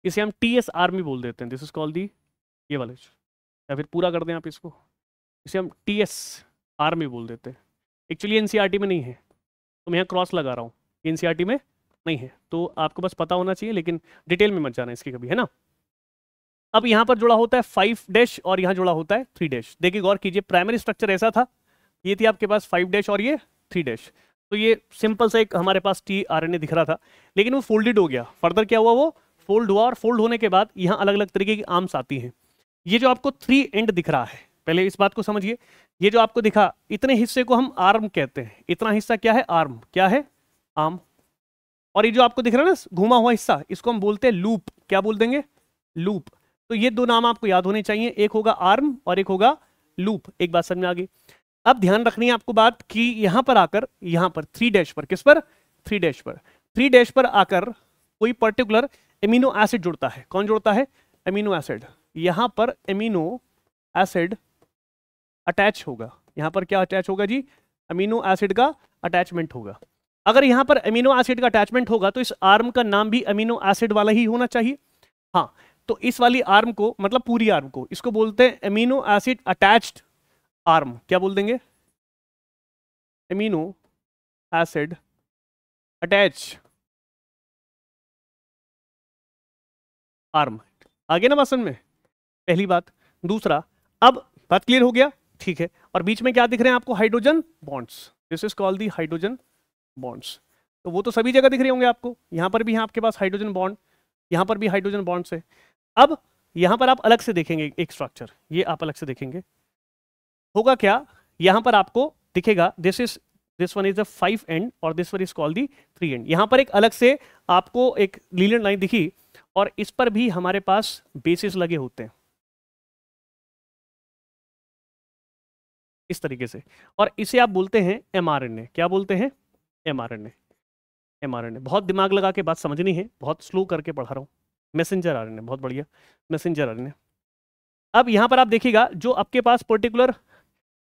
इसे हम टीएस आर्म भी बोल देते हैं, दिस इज कॉल्ड दी, ये वाले, या फिर पूरा कर दें आप इसको, इसे हम टीएस आर्म भी बोल देते हैं। एक्चुअली एनसीईआरटी में नहीं है, तो मैं यहाँ क्रॉस लगा रहा हूँ, एनसीईआरटी में नहीं है, तो आपको बस पता होना चाहिए, लेकिन डिटेल में मत जाना इसकी कभी, है ना। अब यहाँ पर जुड़ा होता है 5 डैश और यहाँ जुड़ा होता है 3 डैश। देखिए गौर कीजिए, प्राइमरी स्ट्रक्चर ऐसा था, ये थी आपके पास 5 डैश और ये 3 डैश, तो ये सिंपल सा एक हमारे पास टीआरएनए दिख रहा था, लेकिन वो फोल्डेड हो गया। फर्दर क्या हुआ, वो फोल्ड हुआ, और फोल्ड होने के बाद यहाँ अलग अलग तरीके की आर्म्स आती हैं। ये जो आपको 3 एंड दिख रहा है, पहले इस बात को समझिए, ये जो आपको दिखा, इतने हिस्से को हम आर्म कहते हैं। इतना हिस्सा क्या है? आर्म। क्या है? आर्म। और ये जो आपको दिख रहा है ना घुमा हुआ हिस्सा, इसको हम बोलते हैं लूप। क्या बोल देंगे? लूप। तो ये दो नाम आपको याद होने चाहिए, एक होगा आर्म और एक होगा लूप। एक बात समझ में आ गई। अब ध्यान रखनी है आपको बात कि यहां पर आकर, यहां पर 3 डैश पर, किस पर? 3 डैश पर। 3 डैश पर आकर कोई पर्टिकुलर एमिनो एसिड जुड़ता है। कौन जुड़ता है? Amino acid. यहां पर एमिनो एसिड अटैच होगा। यहां पर क्या अटैच होगा जी? अमीनो एसिड का अटैचमेंट होगा। अगर यहां पर अमीनो एसिड का अटैचमेंट होगा तो इस आर्म का नाम भी अमीनो एसिड वाला ही होना चाहिए। हाँ, तो इस वाली आर्म को, मतलब पूरी आर्म को, इसको बोलते हैं अमीनो एसिड अटैच्ड आर्म। क्या बोल देंगे? Amino acid attach arm. आगे ना बात समझ में? पहली बात। दूसरा, अब बात क्लियर हो गया? ठीक है। और बीच में क्या दिख रहे हैं आपको? Hydrogen bonds. This is called the hydrogen bonds. तो वो तो सभी जगह दिख रहे होंगे आपको। यहां पर भी है आपके पास हाइड्रोजन बॉन्ड, यहां पर भी हाइड्रोजन बॉन्ड्स है। अब यहां पर आप अलग से देखेंगे एक स्ट्रक्चर, ये आप अलग से देखेंगे। होगा क्या? यहां पर आपको दिखेगा this one is the 5 end और this one is called the 3 end. यहां पर एक अलग से आपको एक लीनियर लाइन दिखी और इस पर भी हमारे पास बेसिस लगे होते हैं इस तरीके से, और इसे आप बोलते हैं mRNA। क्या बोलते हैं? mRNA। mRNA। बहुत दिमाग लगा के बात समझनी है, बहुत स्लो करके पढ़ा रहा हूँ। मैसेंजर आरएनए, बहुत बढ़िया, मैसेंजर आरएनए। अब यहां पर आप देखिएगा जो आपके पास पर्टिकुलर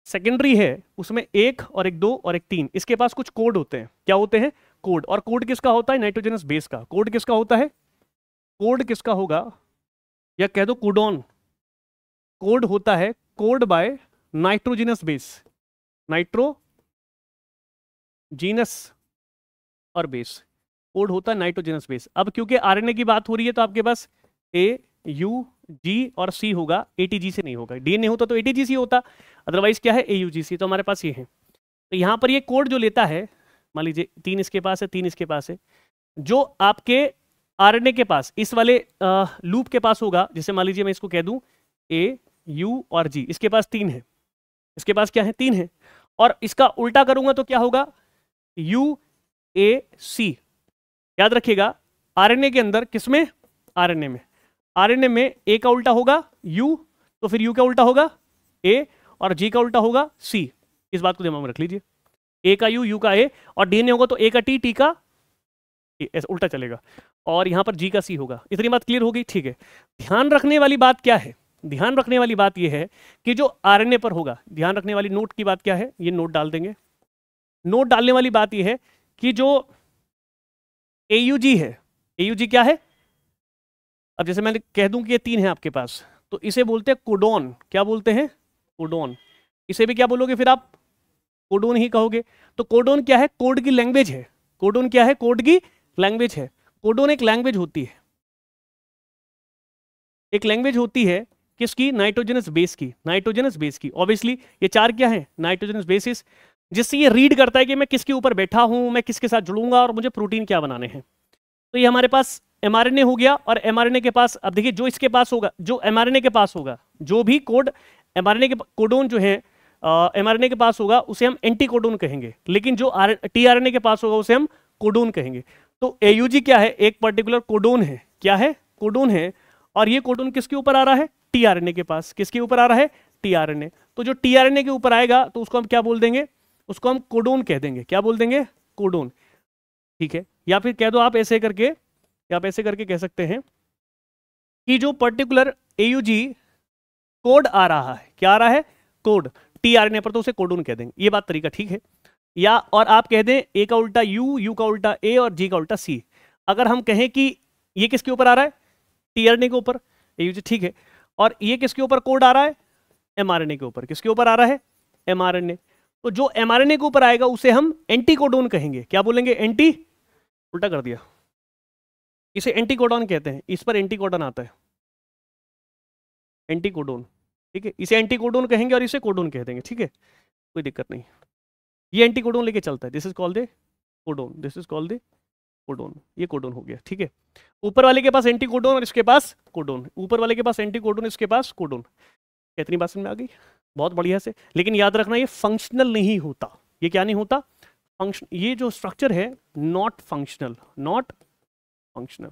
सेकेंडरी है उसमें 1 और एक 2 और एक 3, इसके पास कुछ कोड होते हैं। क्या होते हैं? कोड। और कोड किसका होता है? नाइट्रोजनस बेस का। कोड किसका होता है? कोड किसका होगा? या कह दो कोडॉन। कोड होता है code by nitrogenous base. Nitrogenous और बेस, कोड होता है नाइट्रोजिनस बेस। अब क्योंकि आरएनए की बात हो रही है तो आपके पास ए, यू, जी और सी होगा, एटीजी से नहीं होगा। डीएनए होता तो एटीजी सी होता, अदरवाइज क्या है? एयूजीसी। तो हमारे पास ये है। तो यहां पर ये कोड जो लेता है, मान लीजिए 3 इसके पास है, 3 इसके पास है, जो आपके आरएनए के पास इस वाले लूप के पास होगा, जैसे मान लीजिए मैं इसको कह दूं ए, यू और जी, इसके पास 3 है, इसके पास क्या है? 3 है। और इसका उल्टा करूंगा तो क्या होगा? यू, ए, सी। याद रखिएगा आरएनए के अंदर, किसमें? आरएनए में। आरएनए में ए का उल्टा होगा यू, तो फिर यू का उल्टा होगा ए, और जी का उल्टा होगा सी। इस बात को दिमाग में रख लीजिए। ए का यू, यू का ए, और डीएनए होगा तो ए का टी, टी का ए, ऐसा उल्टा चलेगा। और यहां पर जी का सी होगा। इतनी बात क्लियर हो गई? ठीक है। ध्यान रखने वाली बात क्या है? ध्यान रखने वाली बात यह है कि जो आरएनए पर होगा, ध्यान रखने वाली नोट की बात क्या है? ये नोट डाल देंगे। नोट डालने वाली बात यह है कि जो एयूजी है, एयूजी क्या है? अब जैसे मैं कह दूं कि ये 3 है आपके पास, तो इसे बोलते हैं कोडोन। क्या बोलते हैं? कोडोन। इसे भी क्या बोलोगे फिर आप? कोडोन ही कहोगे। तो कोडोन क्या है? कोड की लैंग्वेज है। कोडोन क्या है? कोड की लैंग्वेज है। कोडोन एक लैंग्वेज होती है, एक लैंग्वेज होती है किसकी? नाइट्रोजनस बेस की। नाइट्रोजनस बेस की। ऑब्वियसली ये 4 क्या है? नाइट्रोजनस बेसिस, जिससे ये रीड करता है कि मैं किसके ऊपर बैठा हूं, मैं किसके साथ जुड़ूंगा और मुझे प्रोटीन क्या बनाने हैं। तो ये हमारे पास एमआरएनए हो गया। और एमआरएनए के पास, अब देखिए जो इसके पास होगा, जो एमआरएनए के पास होगा, जो भी कोड एमआरएनए के कोडोन जो है एमआरएनए के पास होगा उसे हम एंटी कोडोन कहेंगे, लेकिन जो टीआरएनए के पास होगा उसे हम कोडोन कहेंगे। तो एयूजी क्या है? एक पर्टिकुलर कोडोन है। क्या है? कोडोन है। और ये कोडोन किसके ऊपर आ रहा है? टीआरएनए के पास। किसके ऊपर आ रहा है? टीआरएनए। तो जो टीआरएनए के ऊपर आएगा तो उसको हम क्या बोल देंगे? उसको हम कोडोन कह देंगे। क्या बोल देंगे? कोडोन। ठीक है। या फिर कह दो आप ऐसे करके, या आप ऐसे करके कह सकते हैं कि जो पर्टिकुलर एयूजी कोड आ रहा है, क्या आ रहा है? कोड टीआरएनए पर, तो उसे कोडोन कह देंगे। ये बात तरीका ठीक है। या और आप कह दें ए का उल्टा यू, यू का उल्टा ए और जी का उल्टा सी। अगर हम कहें कि ये किसके ऊपर आ रहा है? टीआरएनए के ऊपर, एयूजी। ठीक है। और ये किसके ऊपर कोड आ रहा है? एमआरएनए के ऊपर। किसके ऊपर आ रहा है? एमआरएनए। तो जो एमआरएनए के ऊपर आएगा उसे हम एंटी कोडोन कहेंगे। क्या बोलेंगे? एंटी, उल्टा कर दिया, इसे एंटी कोडोन कहते हैं। इस पर एंटी कोडोन आता है, एंटी कोडोन। ठीक है। इसे एंटी कोडोन कहेंगे और इसे कोडोन कह देंगे। ठीक है, कोई दिक्कत नहीं। ये एंटी कोडोन लेके चलता है। This is called the codon, this is called the codon. ये कोडोन हो गया। ठीक है। ऊपर वाले के पास एंटी कोडोन और इसके पास कोडोन, ऊपर वाले के पास एंटी कोडोन, इसके पास कोडोन। कितनी बात समझ में आ गई? बहुत बढ़िया से। लेकिन याद रखना ये फंक्शनल नहीं होता। ये क्या नहीं होता? फंक्शन, ये जो स्ट्रक्चर है नॉट फंक्शनल, नॉट फंक्शनल।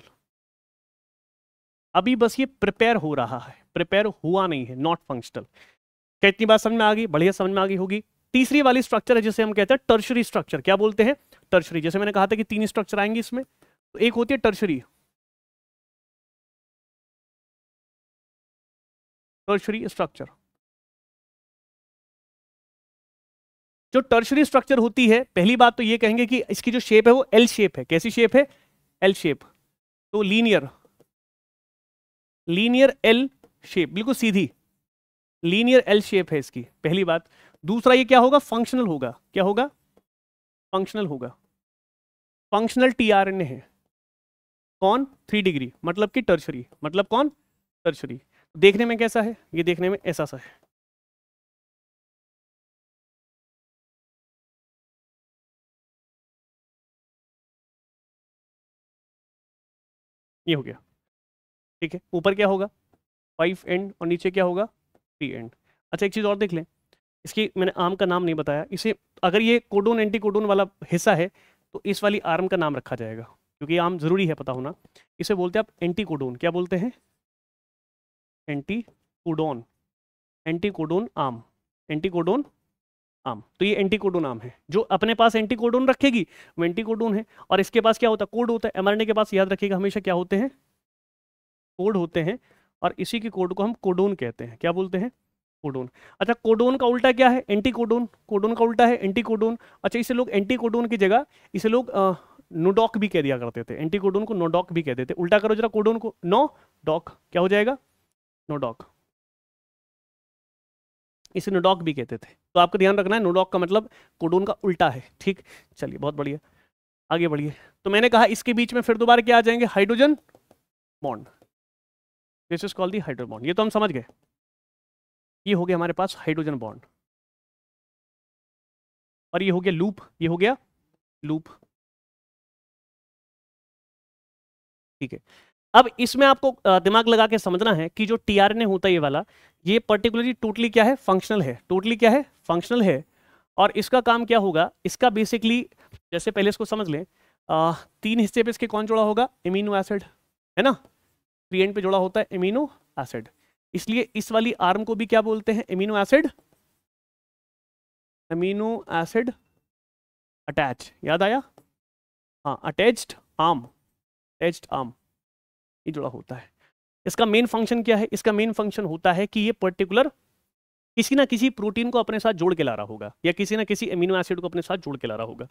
अभी बस ये प्रिपेयर हो रहा है, प्रिपेयर हुआ नहीं है, नॉट फंक्शनल। क्या इतनी बात समझ में आ गई? बढ़िया समझ में आ गई होगी। तीसरी वाली स्ट्रक्चर है जिसे हम कहते हैं टर्शरी स्ट्रक्चर। क्या बोलते हैं? टर्शरी। जैसे मैंने कहा था कि 3 स्ट्रक्चर आएंगे इसमें, तो एक होती है टर्शरी, टर्शरी स्ट्रक्चर। जो टर्शरी स्ट्रक्चर होती है, पहली बात तो ये कहेंगे कि इसकी जो शेप है वो एल शेप है। कैसी शेप है? L shape. तो लीनियर, लीनियर एल शेप, बिल्कुल सीधी लीनियर एल शेप है इसकी, पहली बात। दूसरा ये क्या होगा? फंक्शनल होगा। क्या होगा? फंक्शनल होगा। फंक्शनल टीआरएनए है। कौन? 3 डिग्री, मतलब कि टर्शरी। मतलब कौन? टर्शरी। देखने में कैसा है? ये देखने में ऐसा सा है। ये हो गया, ठीक है। ऊपर क्या होगा? 5 एंड, और नीचे क्या होगा? 3 एंड। अच्छा एक चीज और देख लें, इसकी मैंने आर्म का नाम नहीं बताया। इसे अगर ये कोडोन एंटी कोडोन वाला हिस्सा है तो इस वाली आर्म का नाम रखा जाएगा, क्योंकि आर्म जरूरी है पता होना। इसे बोलते हैं आप एंटी कोडोन। क्या बोलते हैं? Anti codon, anti codon arm, anti codon arm. तो ये एंटी कोडोन आर्म है। जो अपने पास एंटी कोडोन रखेगी वो एंटी कोडोन है। और इसके पास क्या होता है? कोड होता है। एमआरएनए के पास याद रखिएगा हमेशा क्या होते हैं? कोड होते हैं। और इसी के कोड को हम कोडोन कहते हैं। क्या बोलते हैं? कोडोन। अच्छा कोडोन का उल्टा क्या है? Anti codon. कोडोन का उल्टा है एंटी कोडोन। अच्छा इसे लोग एंटी कोडोन की जगह इसे लोग नोडॉक भी कह दिया करते थे। एंटी कोडोन को नोडॉक भी कहते थे। उल्टा करो जरा कोडोन को, नो डॉक, क्या हो जाएगा? नोडॉक। इसे नोडॉक भी कहते थे। तो आपको ध्यान रखना है नोडॉक का मतलब कोडोन का उल्टा है, ठीक। चलिए बहुत बढ़िया, आगे बढ़िए। तो मैंने कहा इसके बीच में फिर दोबारा क्या आ जाएंगे? Hydrogen bond. This is called the hydrogen bond. ये तो हम समझ गए। ये हो गया हमारे पास हाइड्रोजन बॉन्ड, और ये हो गया लूप, ये हो गया लूप, ठीक है। अब इसमें आपको दिमाग लगा के समझना है कि जो टीआरएनए होता है ये वाला, ये पर्टिकुलरली टोटली क्या है? फंक्शनल है। टोटली क्या है? फंक्शनल है। और इसका काम क्या होगा? इसका बेसिकली, जैसे पहले इसको समझ लें, 3 हिस्से पे इसके कौन जुड़ा होगा? एमिनो एसिड, है ना। 3 एंड पे जुड़ा होता है एमिनो एसिड। इसलिए इस वाली आर्म को भी क्या बोलते हैं? Amino acid, amino acid attach. याद आया? हाँ, अटैच्ड आर्म, अटैच्ड आर्म ये जुड़ा होता है। इसका मेन फंक्शन क्या है? इसका मेन फंक्शन होता है कि ये पर्टिकुलर किसी ना किसी प्रोटीन को अपने साथ जोड़ के ला रहा होगा, या किसी ना किसी एमिनो एसिड को अपने साथ जोड़ के ला रहा होगा।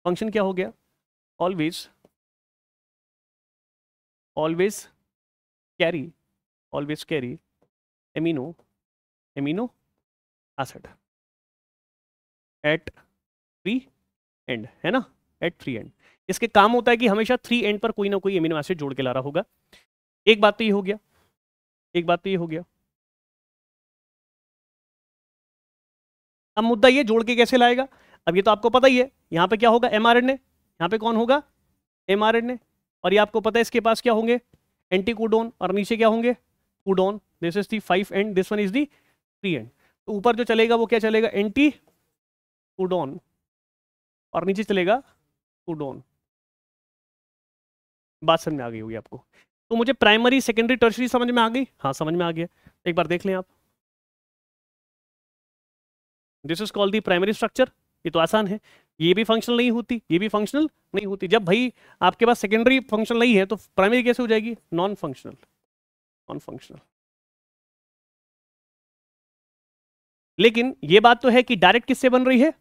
फंक्शन क्या हो गया? Always, always carry, always carry amino, amino acid at 3 end, है ना, एट 3 एंड। इसके काम होता है कि हमेशा 3 एंड पर कोई ना कोई एमिनो एसिड जोड़ के ला रहा होगा। एक बात तो ये हो गया, एक बात तो ये हो गया। अब मुद्दा ये जोड़ के कैसे लाएगा? अब ये तो आपको पता ही है, यहां पे क्या होगा? एमआरएनए। यहां पे कौन होगा? एमआरएनए। और ये आपको पता है इसके पास क्या होंगे? एंटी कोडोन, और नीचे क्या होंगे? Codon. This is the 5 and, this one is the 3 end. तो ऊपर जो चलेगा वो क्या चलेगा? एंटी कोडोन, और नीचे चलेगा कोडोन। बात समझ में आ गई होगी आपको। तो मुझे प्राइमरी सेकेंडरी टर्शरी समझ में आ गई? हाँ समझ में आ गया। एक बार देख लें आप, this is called the primary structure. ये तो आसान है। ये भी फंक्शनल नहीं होती, ये भी फंक्शनल नहीं होती। जब भाई आपके पास सेकेंडरी फंक्शनल नहीं है तो प्राइमरी कैसे हो जाएगी? Non functional, non functional. लेकिन ये बात तो है कि डायरेक्ट किससे बन रही है?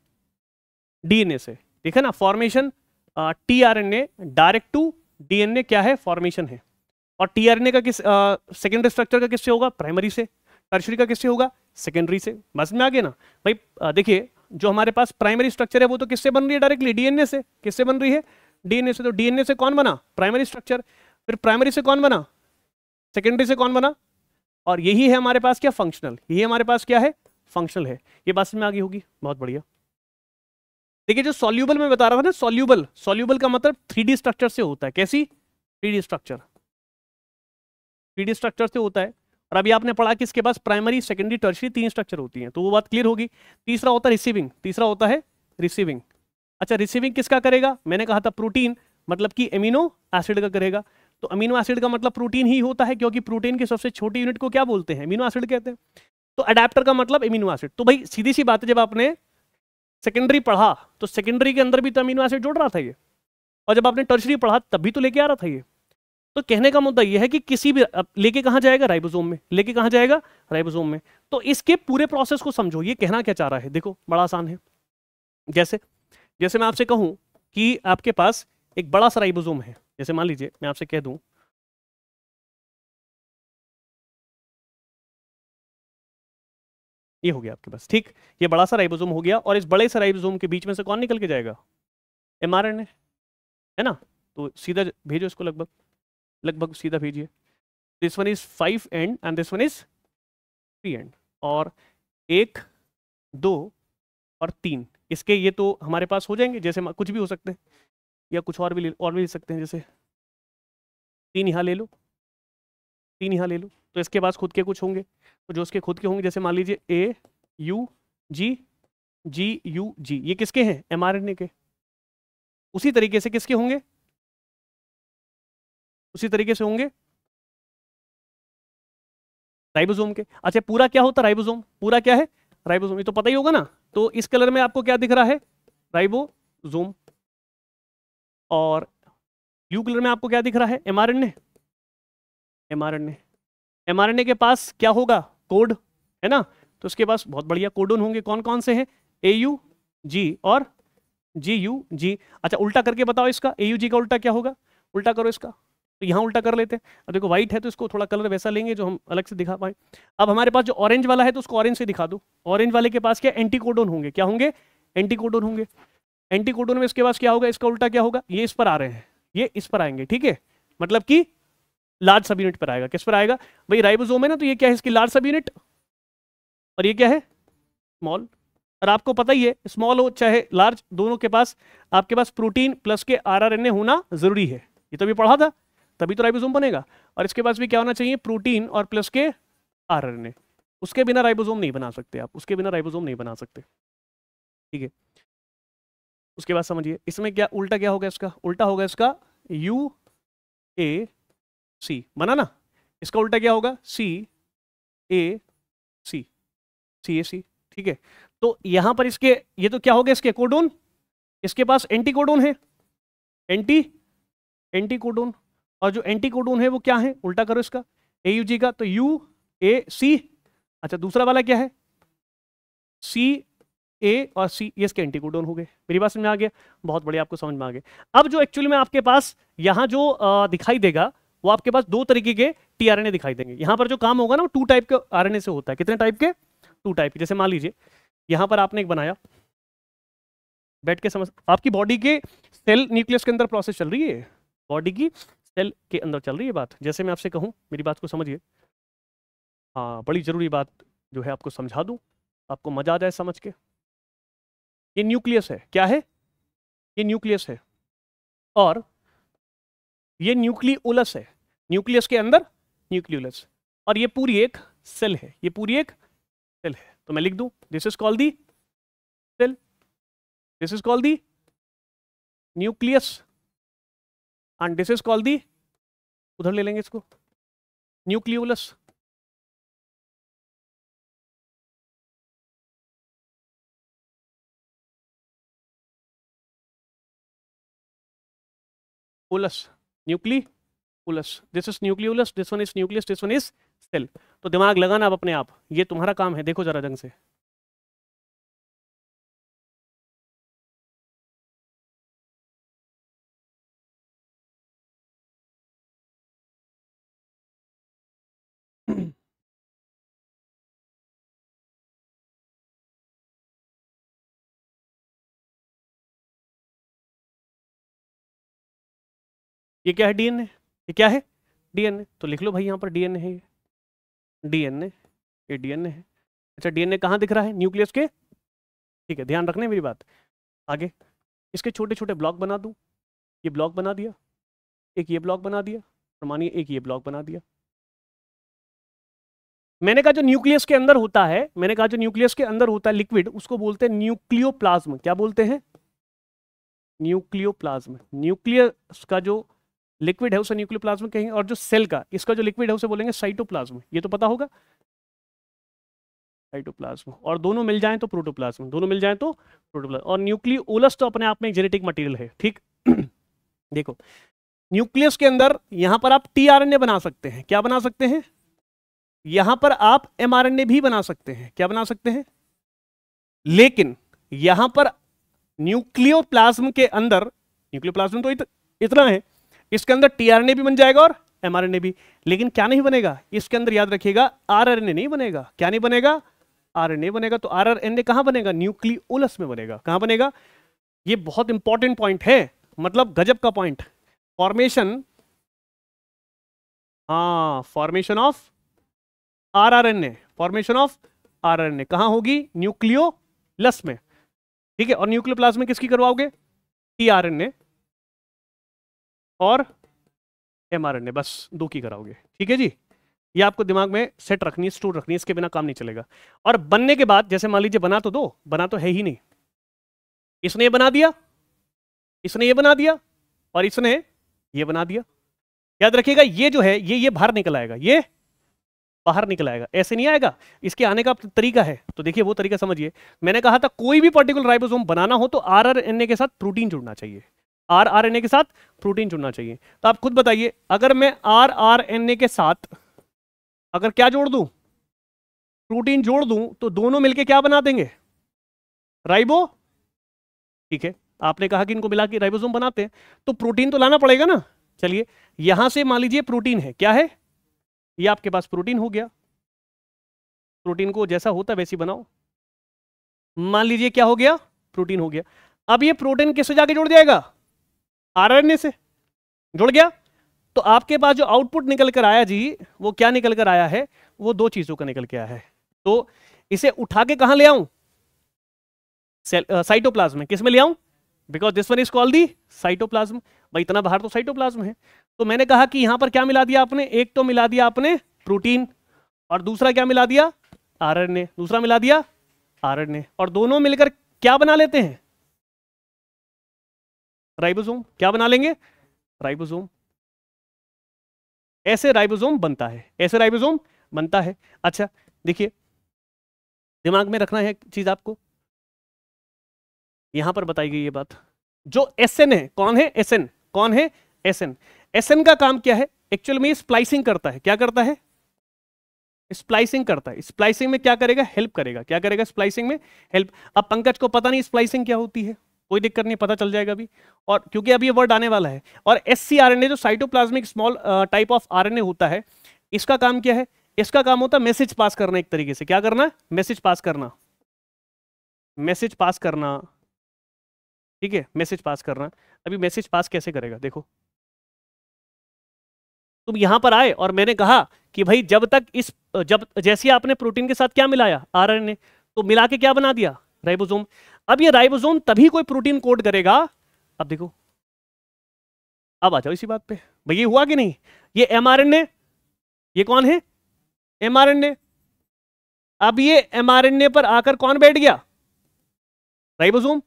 डीएनए से। देखा ना, formation tRNA direct to DNA क्या है? फॉर्मेशन है। और टीआरएनए का किस सेकेंडरी स्ट्रक्चर का किससे होगा? प्राइमरी से। टर्शरी का किससे होगा? सेकेंडरी से। बस में आ गया ना भाई। देखिए जो हमारे पास प्राइमरी स्ट्रक्चर है वो तो किससे बन रही है? डायरेक्टली डीएनए से। किससे बन रही है? डीएनए से। तो डीएनए से कौन बना? Primary structure. फिर प्राइमरी से कौन बना? सेकेंडरी से कौन बना? और यही है हमारे पास क्या? फंक्शनल। यही हमारे पास क्या है? फंक्शनल है। ये बात में आ गई होगी, बहुत बढ़िया। देखिए जो सॉल्यूबल में बता रहा था ना, सॉल्यूबल, सॉल्यूबल का मतलब 3D स्ट्रक्चर से होता है। कैसी? 3D स्ट्रक्चर, 3D स्ट्रक्चर से होता है। और अभी आपने पढ़ा कि इसके पास प्राइमरी, सेकेंडरी, टर्शियरी 3 स्ट्रक्चर होती हैं, तो वो बात क्लियर होगी। तीसरा होता है रिसीविंग, तीसरा होता है रिसीविंग। अच्छा, रिसीविंग किसका करेगा? मैंने कहा था प्रोटीन, मतलब कि एमिनो एसिड का करेगा। तो अमीनो एसिड का मतलब प्रोटीन ही होता है, क्योंकि प्रोटीन की सबसे छोटी यूनिट को क्या बोलते हैं? अमीनो एसिड कहते हैं। तो अडेप्टर का मतलब एमिनो एसिड। तो भाई सीधी सी बात है, जब आपने सेकेंडरी पढ़ा तो सेकेंडरी के अंदर भी तो अमीनो एसिड जोड़ रहा था ये, और जब आपने टर्शरी पढ़ा तब भी तो लेके आ रहा था ये। तो कहने का मुद्दा यह है कि किसी भी लेके कहां जाएगा? राइबोसोम में। लेके कहां जाएगा? राइबोसोम में। तो इसके पूरे प्रोसेस को समझो, ये कहना क्या चाह रहा है। देखो बड़ा आसान है। जैसे जैसे मैं आपसे कहूं कि आपके पास एक बड़ा सा राइबोसोम है, जैसे मान लीजिए मैं आपसे कह दूं ये हो गया आपके पास, ठीक, ये बड़ा सा राइबोसोम हो गया, और इस बड़े से राइबोसोम के बीच में से कौन निकल के जाएगा? एमआरएनए, है ना? तो सीधा भेजो इसको, लगभग लगभग सीधा भेजिए। This one is 5 and and this one is 3 and, और 1 2 और 3 इसके ये तो हमारे पास हो जाएंगे। जैसे कुछ भी हो सकते हैं, या कुछ और भी ले सकते हैं। जैसे 3 यहाँ ले लो, 3 यहाँ ले लो, तो इसके पास खुद के कुछ होंगे। तो जो उसके खुद के होंगे, जैसे मान लीजिए ए यू जी, जी यू जी, ये किसके हैं? एमआरएनए के। उसी तरीके से किसके होंगे? उसी तरीके से होंगे राइबोसोम के। अच्छा, पूरा क्या होता है राइबोसोम? पूरा क्या है? राइबोसोम, ये तो पता ही होगा ना। तो इस कलर में आपको क्या दिख रहा है? राइबोसोम। और ब्लू कलर में आपको क्या दिख रहा है? एमआरएनए। एमआरएनए, एमआरएनए के पास क्या होगा? कोड, है ना? तो उसके पास बहुत बढ़िया कोडोन होंगे। कौन कौन से हैं? एयू जी और जी यू जी। अच्छा, उल्टा करके बताओ इसका, एयू जी का उल्टा क्या होगा? उल्टा करो इसका। तो यहाँ उल्टा कर लेते हैं। अब देखो व्हाइट है तो इसको थोड़ा कलर वैसा लेंगे जो हम अलग से दिखा पाए। अब हमारे पास जो ऑरेंज वाला है तो उसको ऑरेंज से दिखा दो। ऑरेंज वाले के पास क्या? एंटी कोडोन होंगे। क्या होंगे? एंटी कोडोन होंगे। एंटी कोडोन में इसके पास क्या होगा? इसका उल्टा क्या होगा? ये इस पर आ रहे हैं, ये इस पर आएंगे, ठीक है? मतलब कि लार्ज सब यूनिट पर आएगा। किस पर आएगा? भाई राइबोसोम है ना, तो ये क्या है? इसकी लार्ज सब यूनिट, और ये क्या है? स्मॉल। और आपको पता ही है, स्मॉल हो चाहे लार्ज, दोनों के पास आपके पास प्रोटीन प्लस के आरआरएनए होना जरूरी है। ये तो अभी पढ़ा था, तभी तो राइबोसोम बनेगा। और इसके पास भी क्या होना चाहिए? प्रोटीन और प्लस के आरआरएनए। उसके बिना राइबोसोम नहीं बना सकते आप, उसके बिना राइबोसोम नहीं बना सकते, ठीक है? उसके बाद समझिए इसमें क्या उल्टा क्या होगा? इसका उल्टा होगा इसका यू ए सी, बना ना? इसका उल्टा क्या होगा? सी ए सी, सी ए सी, ठीक है? तो यहां पर इसके ये तो क्या हो गया? इसके कोडोन, इसके पास एंटी कोडोन है, एंटी एंटी कोडोन। और जो एंटी कोडोन है वो क्या है? उल्टा करो इसका, एयूजी का, तो यू ए सी। अच्छा, दूसरा वाला क्या है? सी ए और सी, ये इसके एंटी कोडोन हो गए। मेरी बात समझ में आ गया? बहुत बढ़िया, आपको समझ में आ गया। अब जो एक्चुअली में आपके पास यहाँ जो दिखाई देगा, वो आपके पास 2 तरीके के टीआरएनए दिखाई देंगे। यहाँ पर जो काम होगा ना, वो 2 टाइप के आरएनए से होता है। कितने टाइप के? 2 टाइप के। जैसे मान लीजिए यहाँ पर आपने एक बनाया, बैठ के समझ, आपकी बॉडी के सेल न्यूक्लियस के अंदर प्रोसेस चल रही है, बॉडी की सेल के अंदर चल रही है बात। जैसे मैं आपसे कहूँ, मेरी बात को समझिए, हाँ बड़ी जरूरी बात जो है आपको समझा दूं, आपको मजा आ जाए समझ के। ये न्यूक्लियस है, क्या है? ये न्यूक्लियस है, और ये न्यूक्लियोलस है। न्यूक्लियस के अंदर न्यूक्लियोलस, और ये पूरी एक सेल है, ये पूरी एक सेल है। तो मैं लिख दूं, this is called the cell, this is called the nucleus, and this is called the, उधर ले लेंगे इसको, न्यूक्लियोलस। ओलस, nucleolus, this is nucleolus, this one is nucleus, this one is cell. तो दिमाग लगाना अब अपने आप, ये तुम्हारा काम है, देखो जरा ढंग से। ये क्या है? डीएनए। ये क्या है? डीएनए। तो लिख लो भाई, यहाँ पर डीएनए है, डीएनए, ये डीएनए है। अच्छा, डीएनए कहाँ दिख रहा है? न्यूक्लियस के, ठीक है, ध्यान रखना है मेरी बात। आगे इसके छोटे छोटे ब्लॉक बना दूं, ये ब्लॉक बना दिया, एक ये ब्लॉक बना दिया, और मानिए एक ये ब्लॉक बना दिया। मैंने कहा जो न्यूक्लियस के अंदर होता है, मैंने कहा जो न्यूक्लियस के अंदर होता है लिक्विड, उसको बोलते हैं न्यूक्लियोप्लाज्म। क्या बोलते हैं? न्यूक्लियोप्लाज्म। न्यूक्लियस का जो लिक्विड है उसे न्यूक्लियोप्लाज्म कहेंगे, और जो सेल का इसका जो लिक्विड है उसे बोलेंगे साइटोप्लाज्म। ये तो पता होगा, साइटोप्लाज्म। और दोनों मिल जाएं तो प्रोटोप्लाज्म, दोनों मिल जाएं तो प्रोटोप्लाज्म। और न्यूक्लियोलस तो अपने आप में एक जेनेटिक मटेरियल है, ठीक। देखो न्यूक्लियस के अंदर यहां पर आप टीआरएनए बना सकते हैं। क्या बना सकते हैं? यहां पर आप एमआरएनए भी बना सकते हैं। क्या बना सकते हैं? लेकिन यहां पर न्यूक्लियोप्लाज्म के अंदर, न्यूक्लियोप्लाज्म तो इतना है, इसके अंदर टीआरएनए भी बन जाएगा और एमआरएनए भी। लेकिन क्या नहीं बनेगा इसके अंदर, याद रखिएगा, आरआरएनए नहीं बनेगा। क्या नहीं बनेगा? आरएनए बनेगा। तो आरआरएनए कहां बनेगा? न्यूक्लियोलस में बनेगा। कहां बनेगा? ये बहुत इंपॉर्टेंट पॉइंट है, मतलब गजब का पॉइंट। फॉर्मेशन, हाँ, formation of rRNA, formation of rRNA कहां होगी? न्यूक्लियोलस में, ठीक है। और न्यूक्लियोप्लाज्म में किसकी करवाओगे? टीआरएनए और एमआरएनए, बस दो की कराओगे, ठीक है जी। ये आपको दिमाग में सेट रखनी है, स्टोर रखनी है, इसके बिना काम नहीं चलेगा। और बनने के बाद, जैसे मान लीजिए बना तो दो, बना तो है ही नहीं, इसने ये बना दिया, इसने ये बना दिया, और इसने ये बना दिया। याद रखिएगा ये जो है ये बाहर निकल आएगा, ये बाहर निकल आएगा, ऐसे नहीं आएगा। इसके आने का तरीका है, तो देखिए वो तरीका समझिए। मैंने कहा था कोई भी पर्टिकुलर राइबोसोम बनाना हो तो आरआरएनए के साथ प्रोटीन जुड़ना चाहिए, आरआरएनए के साथ प्रोटीन जुड़ना चाहिए। तो आप खुद बताइए, अगर मैं आरआरएनए के साथ अगर क्या जोड़ दूं, प्रोटीन जोड़ दूं, तो दोनों मिलके क्या बना देंगे? राइबो, ठीक है। आपने कहा कि इनको मिला के राइबोसोम बनाते हैं, तो प्रोटीन तो लाना पड़ेगा ना। चलिए यहां से मान लीजिए प्रोटीन है, क्या है? ये आपके पास प्रोटीन हो गया। प्रोटीन को जैसा होता है वैसे ही बनाओ। मान लीजिए क्या हो गया? प्रोटीन हो गया। अब ये प्रोटीन किससे जाके जुड़ जाएगा? आरएनए से जुड़ गया। तो आपके पास जो आउटपुट निकल कर आया जी, वो क्या निकल कर आया है? वो दो चीजों का निकल के आया है। तो इसे उठा के कहां ले आऊं? साइटोप्लाज्म में। किस में ले आऊं? Because this one is called the cytoplasm. भाई इतना बाहर तो साइटोप्लाज्म है। तो मैंने कहा कि यहां पर क्या मिला दिया आपने? एक तो मिला दिया आपने प्रोटीन, और दूसरा क्या मिला दिया? आरएनए। दूसरा मिला दिया आरएनए, और दोनों मिलकर क्या बना लेते हैं? राइबोसोम। क्या बना लेंगे? राइबोसोम। ऐसे राइबोसोम बनता है, ऐसे राइबोसोम बनता है। अच्छा देखिए, दिमाग में रखना है एक चीज आपको, यहां पर बताई गई ये बात। जो एसएन है, कौन है एसएन? कौन है एसएन? एसएन का काम क्या है? एक्चुअल में स्प्लाइसिंग करता है। क्या करता है? स्प्लाइसिंग करता है। स्प्लाइसिंग में क्या करेगा? हेल्प करेगा। क्या करेगा? स्प्लाइसिंग में हेल्प। अब पंकज को पता नहीं स्प्लाइसिंग क्या होती है, कोई दिक्कत नहीं, पता चल जाएगा अभी, और क्योंकि अभी ये वर्ड आने वाला है। और एससीआरएनए जो cytoplasmic small type of RNA होता है, इसका काम क्या है? इसका काम होता है मैसेज पास करना, एक तरीके से। क्या करना? मैसेज पास करना, मैसेज पास करना, ठीक है, मैसेज पास करना। अभी मैसेज पास कैसे करेगा? देखो, तुम यहां पर आए और मैंने कहा कि भाई जब तक जब जैसे आपने प्रोटीन के साथ क्या मिलाया? आरएनए। तो मिला के क्या बना दिया? राइबोसोम। अब ये राइबोसोम तभी कोई प्रोटीन कोड करेगा। अब देखो, अब आ जाओ इसी बात पे, भाई ये हुआ कि नहीं? ये एमआरएनए, ये कौन है? एमआरएनए। अब ये एमआरएनए पर आकर कौन बैठ गया? राइबोसोम।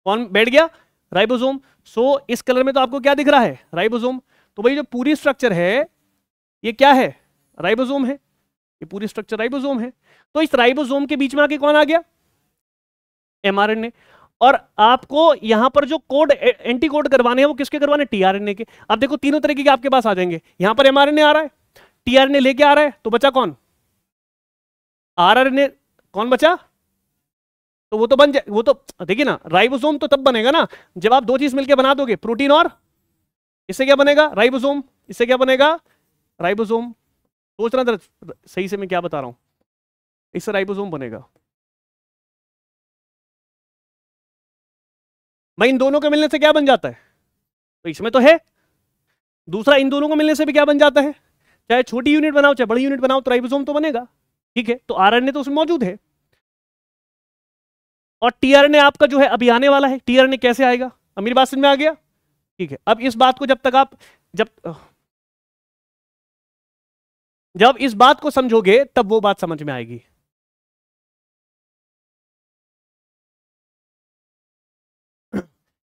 कौन बैठ गया? राइबोसोम। सो इस कलर में तो आपको क्या दिख रहा है? राइबोसोम। तो भाई जो पूरी स्ट्रक्चर है ये क्या है? राइबोसोम है। ये पूरी स्ट्रक्चर राइबोसोम है। तो इस राइबोसोम के बीच में आके कौन आ गया? एमआरएनए। और आपको यहां पर जो कोड एंटी कोड करवाने हैं वो किसके करवाने? टीआरएनए के। अब देखो तीनों तरीके के आपके पास आ जाएंगे। यहां पर एमआरएनए आ रहा है, टीआरएनए लेके आ रहा है, तो बचा कौन? आरआरएनए। कौन बचा? तो वो तो बन जाए, वो तो देखिए ना, राइबोसोम तो तब बनेगा ना जब आप दो चीज मिलकर बना दोगे, प्रोटीन और इससे क्या बनेगा? राइबोसोम। इससे क्या बनेगा? राइबोसोम। सोचना था सही से मैं क्या बता रहा हूं। इससे राइबोसोम बनेगा। भाई इन दोनों के मिलने से क्या बन जाता है? तो इसमें तो है। दूसरा, इन दोनों को मिलने से भी क्या बन जाता है? चाहे छोटी यूनिट बनाओ चाहे बड़ी यूनिट बनाओ, तो राइबोसोम तो बनेगा, ठीक है। तो आरएनए तो उसमें मौजूद है। और टीआरएनए आपका जो है अभी आने वाला है। टीआरएनए कैसे आएगा? अब मेरी बात समझ में आ गया, ठीक है। अब इस बात को जब तक आप जब जब इस बात को समझोगे तब वो बात समझ में आएगी।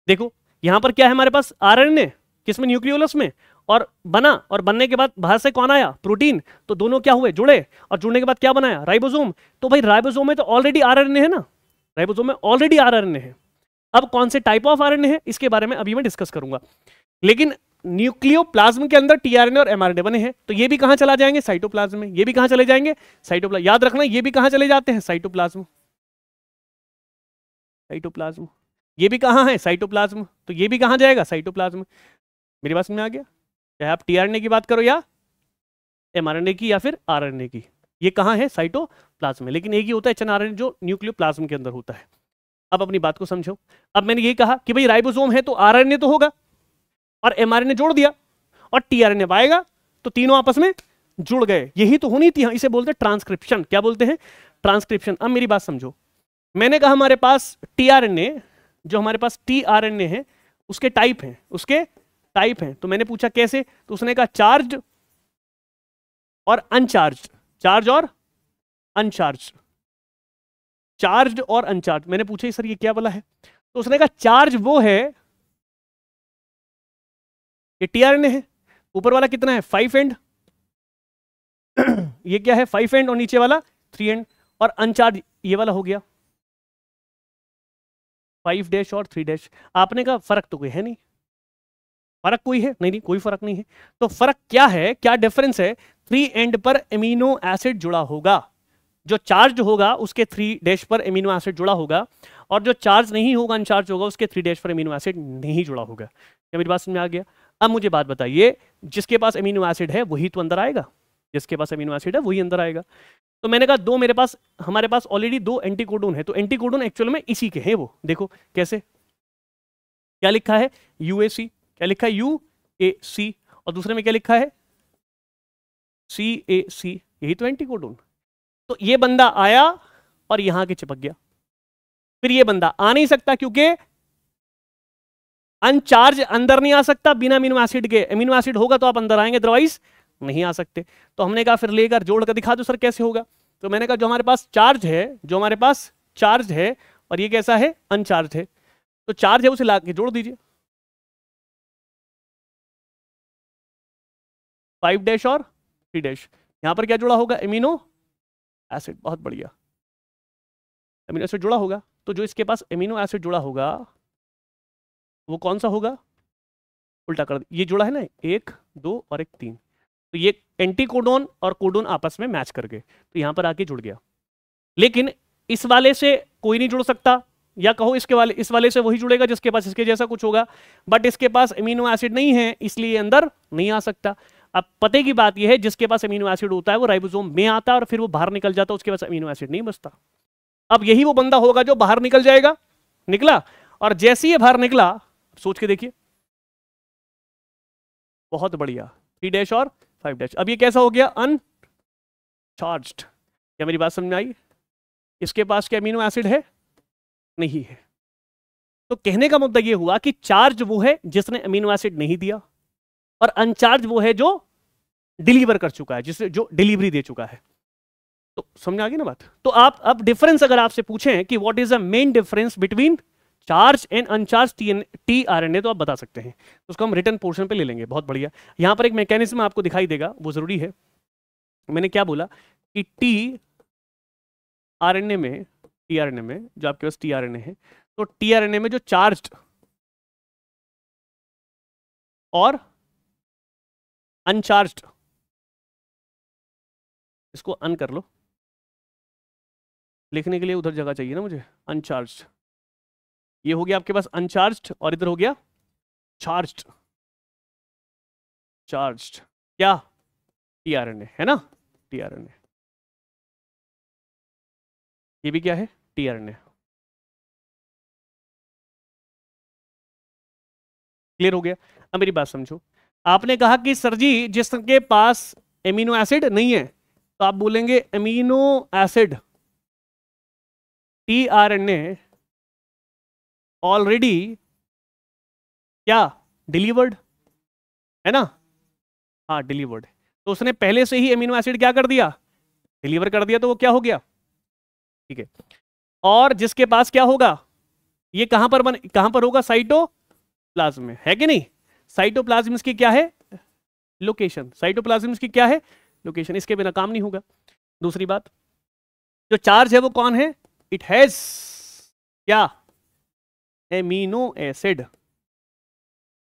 देखो यहां पर क्या है हमारे पास, आरएनए, किसमें, न्यूक्लियोलस में, और बना, और बनने के बाद बाहर से कौन आया, प्रोटीन, तो दोनों क्या हुए, जुड़े, और जुड़ने के बाद क्या बनाया, राइबोसोम। तो भाई राइबोसोम में तो ऑलरेडी आरएनए है ना, राइबोसोम में ऑलरेडी आरएनए है। अब कौन से टाइप ऑफ आरएनए है इसके बारे में अभी मैं डिस्कस करूंगा, लेकिन न्यूक्लियोप्लाज्म के अंदर टीआरएनए और एमआरएनए बने हैं, तो ये भी कहां चला जाएंगे, साइटोप्लाज्म में। ये भी कहां चले जाएंगे, साइटोप्लाज्म। याद रखना ये भी कहां चले जाते हैं, साइटोप्लाज्म, साइटोप्लाज्म। ये भी कहां है, साइटोप्लाज्म, तो ये भी कहां जाएगा, साइटोप्लाज्म। मेरी बात में आ गया, चाहे आप टीआरएनए की बात करो या एमआरएनए की या फिर आरएनए की, ये कहां है, साइटोप्लाज्म में। लेकिन एक ही होता है एचएनआरएनए जो न्यूक्लियोप्लाज्म के अंदर होता है। अब अपनी बात को समझो। अब मैंने ये कहा कि भाई राइबोसोम है तो आरएनए तो होगा, और एमआरएनए जोड़ दिया और टीआरएनए आएगा, तो तीनों आपस में जुड़ गए, यही तो होनी थी। इसे बोलते हैं ट्रांसक्रिप्शन। क्या बोलते हैं, ट्रांसक्रिप्शन। अब मेरी बात समझो, मैंने कहा हमारे पास टीआरएनए, जो हमारे पास टीआरएनए है उसके टाइप हैं, उसके टाइप हैं। तो मैंने पूछा कैसे, तो उसने कहा चार्ज्ड और अनचार्ज्ड, चार्ज और अनचार्ज्ड, चार्ज्ड और अनचार्ज। मैंने पूछा सर ये क्या वाला है, तो उसने कहा चार्ज वो है, ये टीआरएनए है, ऊपर वाला कितना है 5 एंड, ये क्या है 5 एंड, और नीचे वाला 3 एंड, और अनचार्ज ये वाला हो गया 5 डैश और 3 डैश। आपने कहा फर्क तो कोई है नहीं, फर्क कोई है नहीं, नहीं कोई फर्क नहीं है। तो फर्क क्या है, क्या डिफरेंस है, 3 एंड पर एमिनो एसिड जुड़ा होगा, जो चार्ज होगा उसके 3 डैश पर एमिनो एसिड जुड़ा होगा, और जो चार्ज नहीं होगा, अनचार्ज होगा, उसके 3 डैश पर एमिनो एसिड नहीं जुड़ा होगा। क्या मेरी बात समझ में आ गया। अब मुझे बात बताइए, जिसके पास एमिनो एसिड है वही तो अंदर आएगा, जिसके पास एमिनो एसिड है वही अंदर आएगा। तो मैंने कहा दो मेरे पास, हमारे पास ऑलरेडी 2 एंटीकोडोन है, तो एंटीकोडोन एक्चुअल में इसी के हैं। वो देखो कैसे, क्या लिखा है यूएसी, क्या लिखा है यूएसी, और दूसरे में क्या लिखा है सीएसी, यही तो एंटीकोडोन। तो ये बंदा आया और यहां के चिपक गया, फिर ये बंदा आ नहीं सकता क्योंकि अनचार्ज अंदर नहीं आ सकता बिना अमीनो एसिड के। अमीनो एसिड होगा तो आप अंदर आएंगे, अदरवाइज नहीं आ सकते। तो हमने कहा फिर लेकर जोड़ कर दिखा दो सर कैसे होगा। तो मैंने कहा जो हमारे पास चार्ज है, जो हमारे पास चार्ज है, और ये कैसा है, अनचार्ज है, तो चार्ज है उसे ला के जोड़ दीजिए, 5 डैश और 3 डैश। यहां पर क्या जुड़ा होगा, एमिनो एसिड। बहुत बढ़िया, एमिनो एसिड जुड़ा होगा। तो जो इसके पास एमिनो एसिड जुड़ा होगा वो कौन सा होगा, उल्टा कर, ये जुड़ा है ना 1 2 और 1 3, तो ये एंटीकोडोन और कोडोन आपस में मैच कर गए, तो यहां पर आके जुड़ गया। लेकिन इस वाले से कोई नहीं जुड़ सकता, या कहो इसके वाले, इस वाले से वही जुड़ेगा जिसके पास इसके जैसा कुछ होगा, बट इसके पास एमिनो एसिड नहीं है इसलिए अंदर नहीं आ सकता। अब पते की बात यह है, जिसके पास एमिनो एसिड होता है वो राइबोसोम में आता है और फिर वो बाहर निकल जाता है, उसके पास एमिनो एसिड नहीं बचता। अब यही वो बंदा होगा जो बाहर निकल जाएगा, निकला, और जैसे ही बाहर निकला, सोच के देखिए, बहुत बढ़िया, 3 डैश और 5 डैश। अब ये कैसा हो गया, अनचार्ज्ड। क्या मेरी बात समझ में आई। इसके पास क्या अमीनो एसिड है, नहीं है। तो कहने का मुद्दा ये हुआ कि चार्ज वो है जिसने अमीनो एसिड नहीं दिया, और अनचार्ज वो है जो डिलीवर कर चुका है, जिसने जो डिलीवरी दे चुका है। तो समझ आ गई ना बात। तो आप अब डिफरेंस अगर आपसे पूछें कि what is the main difference between charge and अनचार्ज tRNA, तो आप बता सकते हैं। उसको हम रिटर्न पोर्शन पे ले लेंगे। बहुत बढ़िया। यहां पर एक मैकेनिज्म आपको दिखाई देगा, वो जरूरी है। मैंने क्या बोला कि टीआरएनए में जो आपके पास टीआरएनए है, तो टीआरएनए में जो चार्ज्ड और अनचार्ज्ड, इसको अन कर लो, लिखने के लिए उधर जगह चाहिए ना मुझे। अनचार्ज्ड, ये हो गया आपके पास अनचार्ज्ड, और इधर हो गया चार्ज्ड। चार्ज्ड क्या, टीआरएनए है ना, टीआरएनए। ये भी क्या है, टीआरएनए। क्लियर हो गया। अब मेरी बात समझो। आपने कहा कि सर जी जिसके पास एमिनो एसिड नहीं है, तो आप बोलेंगे एमिनो एसिड टीआरएनए ऑलरेडी क्या, डिलीवर्ड, है ना, हाँ डिलीवर्ड। तो उसने पहले से ही अमीनो एसिड क्या कर दिया, डिलीवर कर दिया, तो वो क्या हो गया, ठीक है। और जिसके पास क्या होगा, ये कहां पर होगा, साइटोप्लाज्म में, है कि नहीं। साइटोप्लाज्म की क्या है, लोकेशन, साइटोप्लाज्म की क्या है, लोकेशन। इसके बिना काम नहीं होगा। दूसरी बात, जो चार्ज है वो कौन है, इट हैज क्या, amino acid,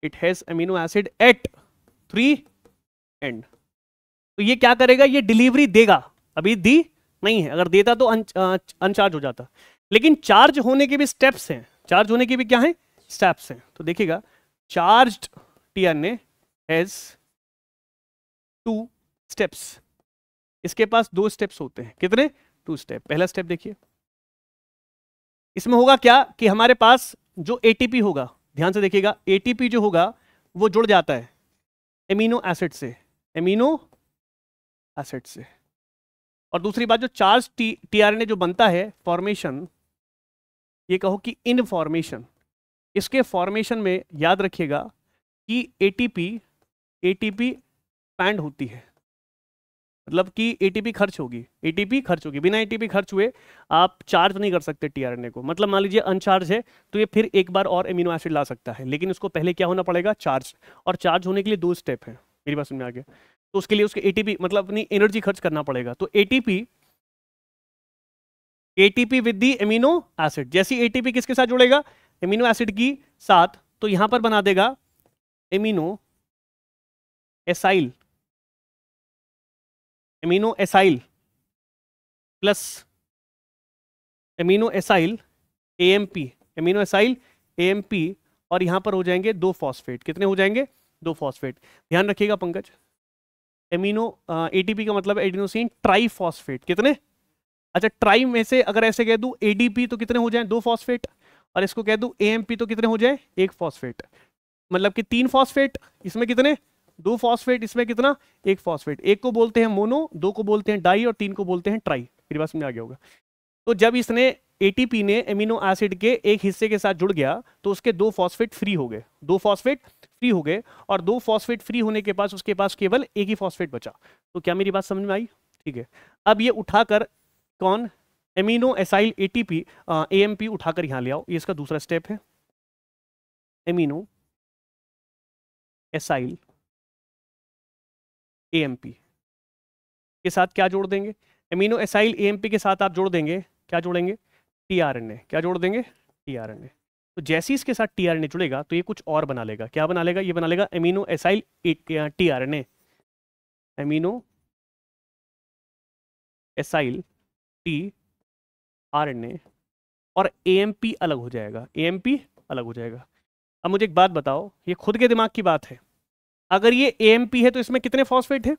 it has amino acid at 3 end. तो ये क्या करेगा, ये डिलीवरी देगा, अभी दी नहीं है, अगर देता तो अनचार्ज हो जाता। लेकिन चार्ज होने के भी स्टेप्स हैं, चार्ज होने के भी क्या है, स्टेप्स हैं। तो देखिएगा, चार्ज्ड टीआरएनए हैज 2 स्टेप्स, इसके पास 2 स्टेप्स होते हैं, कितने, 2 स्टेप। पहला स्टेप देखिए, इसमें होगा क्या कि हमारे पास जो एटीपी होगा, ध्यान से देखिएगा, एटीपी जो होगा वो जुड़ जाता है एमिनो एसिड से, एमिनो एसिड से। और दूसरी बात, जो चार्ज टीआरएनए जो बनता है, फॉर्मेशन, ये कहो कि इन फॉर्मेशन, इसके फॉर्मेशन में याद रखिएगा कि एटीपी पैंड होती है, मतलब कि एटीपी खर्च होगी, एटीपी खर्च होगी। बिना एटीपी खर्च हुए आप चार्ज नहीं कर सकते टीआरएनए को। मतलब मान लीजिए अनचार्ज है तो ये फिर एक बार और एमिनो एसिड ला सकता है, लेकिन उसको पहले क्या होना पड़ेगा, चार्ज। और चार्ज होने के लिए 2 स्टेप है, मेरी बात समझ में आ गया। तो उसके लिए उसके एटीपी मतलब अपनी एनर्जी खर्च करना पड़ेगा। तो ATP with the amino acid, जैसी एटीपी किसके साथ जुड़ेगा, एमिनो एसिड की साथ, तो यहां पर बना देगा amino acyl, amino acyl plus amino acyl AMP, amino acyl AMP, और यहां पर हो जाएंगे 2 फॉस्फेट। कितने हो जाएंगे, 2 फॉस्फेट। ध्यान रखिएगा पंकज, एमिनो एटीपी का मतलब एडिनोसिन ट्राइफॉस्फेट, कितने, अच्छा ट्राई में से अगर ऐसे कह दूं एडीपी तो कितने हो जाए, 2 फॉस्फेट, और इसको कह दूं एएमपी तो कितने हो जाए, 1 फॉस्फेट, मतलब कि 3 फॉस्फेट, इसमें कितने, 2 फॉस्फेट, इसमें कितना, 1 फॉस्फेट। एक को बोलते हैं मोनो, 2 को बोलते हैं डाई, और 3 को बोलते हैं ट्राई। मेरी बात समझ आ गया होगा। तो जब इसने एटीपी ने एमिनो एसिड के एक हिस्से के साथ जुड़ गया तो उसके 2 फॉस्फेट फ्री हो गए, 2 फॉस्फेट फ्री हो गए, और 2 फॉस्फेट फ्री होने के बाद उसके पास केवल एक ही फॉस्फेट बचा। तो क्या मेरी बात समझ में आई, ठीक है। अब ये उठाकर कौन, एमिनो एसाइल एटीपी एएमपी उठाकर यहां ले आओ, ये इसका दूसरा स्टेप है। एमिनो एसाइल एएमपी के साथ क्या जोड़ देंगे, एमिनो एसाइल एएमपी के साथ आप जोड़ देंगे, क्या जोड़ेंगे, टीआरएनए, क्या जोड़ देंगे, टीआरएनए। तो जैसे ही इसके साथ टीआरएनए जुड़ेगा तो ये कुछ और बना लेगा, क्या बना लेगा, ये बना लेगा amino acyl tRNA, amino acyl tRNA, और एएमपी अलग हो जाएगा, एएमपी अलग हो जाएगा। अब मुझे एक बात बताओ, ये खुद के दिमाग की बात है, अगर ये एएमपी है तो इसमें कितने फॉस्फेट है,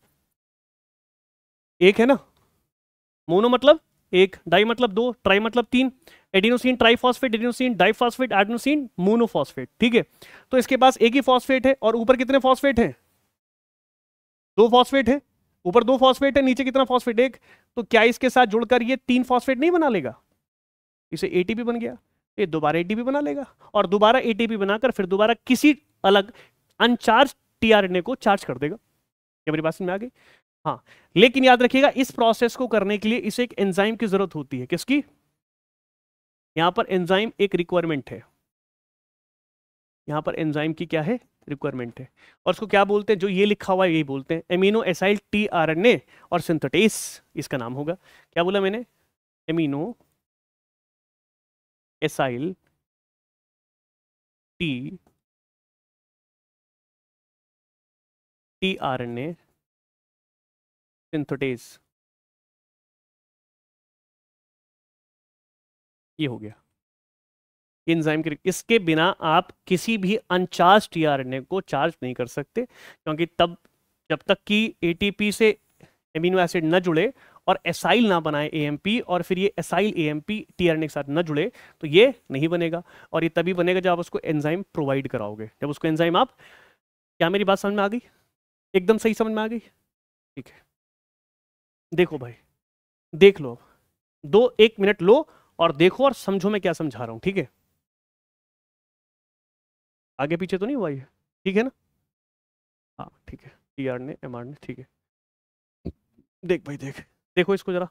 एक है ना, मोनो मतलब 1, डाई मतलब 2, ट्राई मतलब 3, adenosine triphosphate, adenosine diphosphate, adenosine monophosphate, ठीक है। तो इसके पास एक ही फॉस्फेट है, और ऊपर कितने फॉस्फेट हैं, 2 फॉस्फेट है, ऊपर 2 फॉस्फेट है, नीचे कितना फॉस्फेट, 1। तो क्या इसके साथ जुड़कर ये 3 फॉस्फेट नहीं बना लेगा, इसे एटीपी बन गया, ये दोबारा एटीपी बना लेगा, और दोबारा एटीपी बनाकर फिर दोबारा किसी अलग अनचार्ज टीआरएनए को चार्ज कर देगा। क्या मेरी बात समझ में आ गई, हाँ। लेकिन याद रखिएगा, इस प्रोसेस को करने के लिए इसे एक एंजाइम की जरूरत होती है, किसकी, यहां पर एंजाइम एक रिक्वायरमेंट है, यहां पर एंजाइम की क्या है, रिक्वायरमेंट है। और उसको क्या बोलते हैं, जो ये लिखा हुआ है यही बोलते हैं, एमिनो एसाइल टीआरएनए और सिंथेटेस इसका नाम होगा। क्या बोला मैंने, एमिनो एसाइल टीआरएनए सिंथेटेस, ये हो गया एंजाइम के। इसके बिना आप किसी भी अनचार्ज टीआरएनए को चार्ज नहीं कर सकते, क्योंकि तब जब तक कि एटीपी से एमिनो एसिड न जुड़े और एसाइल ना बनाए एएमपी, और फिर ये एसाइल एएमपी टीआरएनए के साथ न जुड़े, तो ये नहीं बनेगा। और ये तभी बनेगा जब आप उसको एंजाइम प्रोवाइड कराओगे, जब उसको एंजाइम आप, क्या मेरी बात समझ में आ गई, एकदम सही समझ में आ गई, ठीक है। देखो भाई, देख लो, 1 मिनट लो और देखो और समझो मैं क्या समझा रहा हूं, ठीक है। आगे पीछे तो नहीं हुआ ये, ठीक है ना, हाँ ठीक है, टीआरएनए एमआरएनए, ठीक है। देख भाई देख, देखो इसको जरा।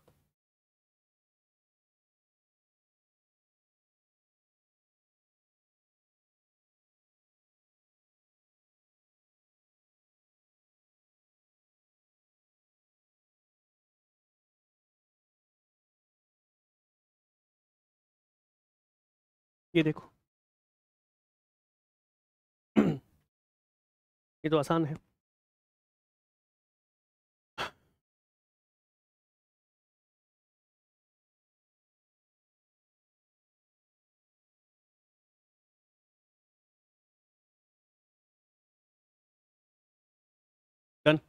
ये देखो ये तो आसान है। डन,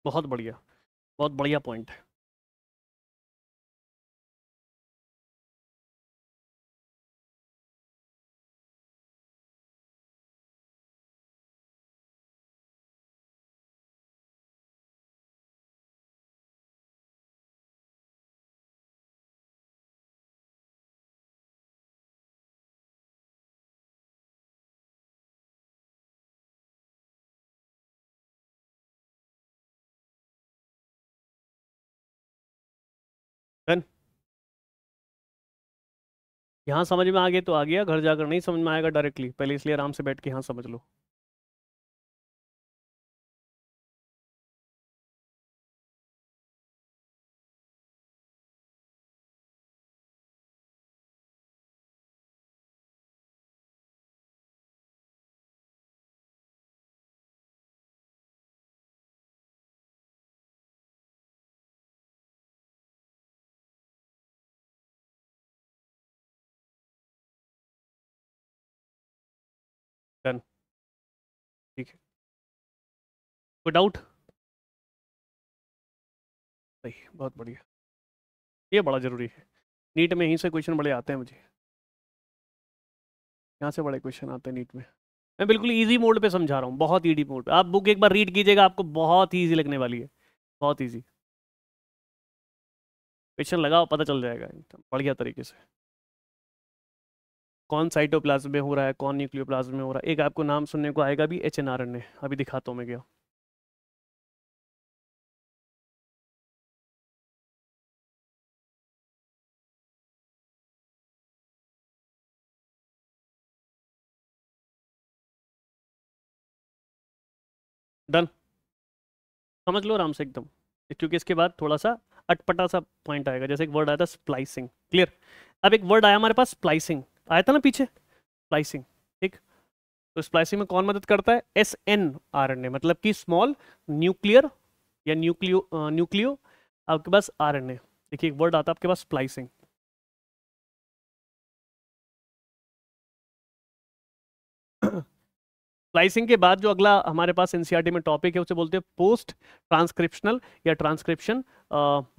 बहुत बढ़िया, बहुत बढ़िया पॉइंट है। डन, यहाँ समझ में आ गया तो आ गया, घर जाकर नहीं समझ में आएगा डायरेक्टली, पहले इसलिए आराम से बैठ के यहाँ समझ लो। डन, ठीक है, कोई डाउट? सही, बहुत बढ़िया। ये बड़ा जरूरी है, नीट में यहीं से क्वेश्चन बड़े आते हैं मुझे, यहाँ से बड़े क्वेश्चन आते हैं नीट में। मैं बिल्कुल इजी मोड पे समझा रहा हूँ, बहुत इजी मोड पे। आप बुक एक बार रीड कीजिएगा, आपको बहुत ही इजी लगने वाली है, बहुत इजी। क्वेश्चन लगाओ, पता चल जाएगा एकदम बढ़िया तरीके से कौन साइटोप्लाज्म में हो रहा है, कौन न्यूक्लियोप्लाज्म में हो रहा है। एक आपको नाम सुनने को आएगा भी, HNRNA, अभी दिखाता हूँ मैं क्या। डन, समझ लो आराम से एकदम, क्योंकि इसके बाद थोड़ा सा अटपटा सा पॉइंट आएगा। जैसे एक वर्ड आया था स्प्लाइसिंग, क्लियर। अब एक वर्ड आया हमारे पास स्प्लाइसिंग, आया था ना पीछे, स्प्लाइसिंग, ठीक। तो स्प्लाइसिंग में कौन मदद करता है? SNRNA, मतलब कि स्मॉल न्यूक्लियर या न्यूक्लियो आपके पास RNA। देखिए एक वर्ड आता है आपके पास स्प्लाइसिंग। स्प्लाइसिंग के बाद जो अगला हमारे पास एनसीईआरटी में टॉपिक है उसे बोलते हैं पोस्ट ट्रांसक्रिप्शनल या ट्रांसक्रिप्शन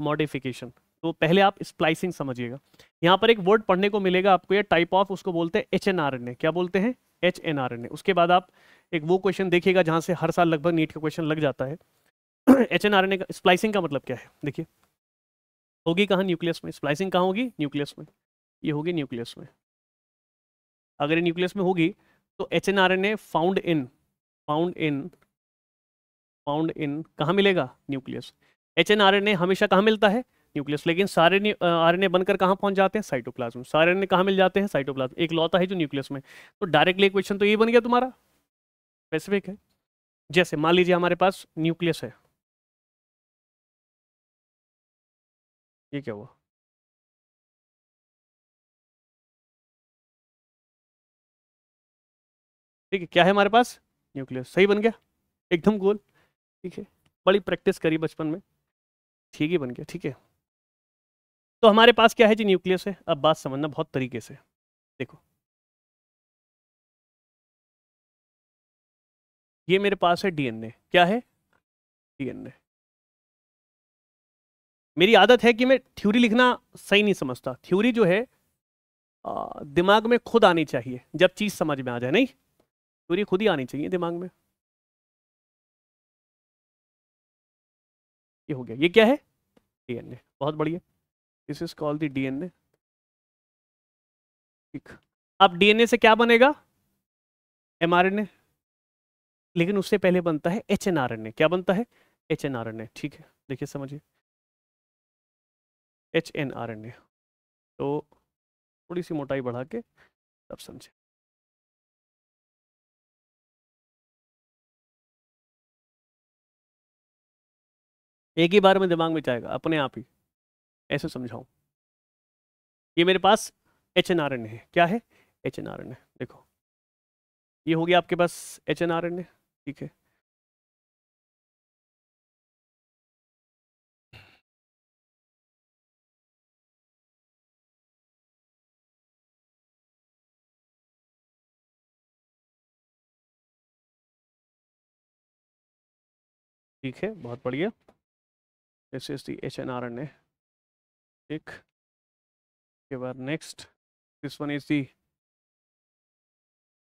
मॉडिफिकेशन। तो पहले आप स्प्लाइसिंग समझिएगा। यहाँ पर एक वर्ड पढ़ने को मिलेगा आपको, ये टाइप ऑफ, उसको बोलते हैं HNRNA। क्या बोलते हैं? HNRNA। उसके बाद आप एक वो क्वेश्चन देखिएगा जहाँ से हर साल लगभग नीट का क्वेश्चन लग जाता है। HNRNA का स्प्लाइसिंग का मतलब क्या है? देखिए, होगी कहाँ? न्यूक्लियस में। स्प्लाइसिंग कहाँ होगी? न्यूक्लियस में। ये होगी न्यूक्लियस में। अगर ये न्यूक्लियस में होगी तो HNRNA फाउंड इन कहाँ मिलेगा? न्यूक्लियस। HNRNA हमेशा कहाँ मिलता है? न्यूक्लियस। लेकिन सारे RNA बनकर कहाँ पहुंच जाते हैं? साइटोप्लाज्म। सारे RNA कहाँ मिल जाते हैं? साइटोप्लाज्म। एक लौता है जो न्यूक्लियस में। तो डायरेक्टली क्वेश्चन तो ये बन गया तुम्हारा, स्पेसिफिक है। जैसे मान लीजिए हमारे पास न्यूक्लियस है, ये क्या हुआ? ठीक है, क्या है हमारे पास? न्यूक्लियस। सही बन गया, एकदम गोल। ठीक है, बड़ी प्रैक्टिस करी बचपन में, ठीक ही बन गया। ठीक है, तो हमारे पास क्या है जी? न्यूक्लियस है। अब बात समझना बहुत तरीके से, देखो ये मेरे पास है DNA। क्या है? DNA। मेरी आदत है कि मैं थ्योरी लिखना सही नहीं समझता। थ्योरी जो है दिमाग में खुद आनी चाहिए जब चीज समझ में आ जाए, नहीं, थ्योरी खुद ही आनी चाहिए दिमाग में। ये हो गया, ये क्या है? DNA। बहुत बढ़िया, this is called the DNA। ठीक, अब DNA से क्या बनेगा? mRNA। लेकिन उससे पहले बनता है HNRNA। क्या बनता है? HNRNA, ठीक है, देखिए समझिए, HNRNA, तो थोड़ी सी मोटाई बढ़ा के तब समझे। एक ही बार में दिमाग में जाएगा अपने आप ही, ऐसे समझाऊं। ये मेरे पास HNRNA है, क्या है? HNRNA, देखो ये हो गया आपके पास HNRNA, ठीक है। ठीक है, बहुत बढ़िया, दिस इज द HNRNA, ठीक। के बाद next, this one is the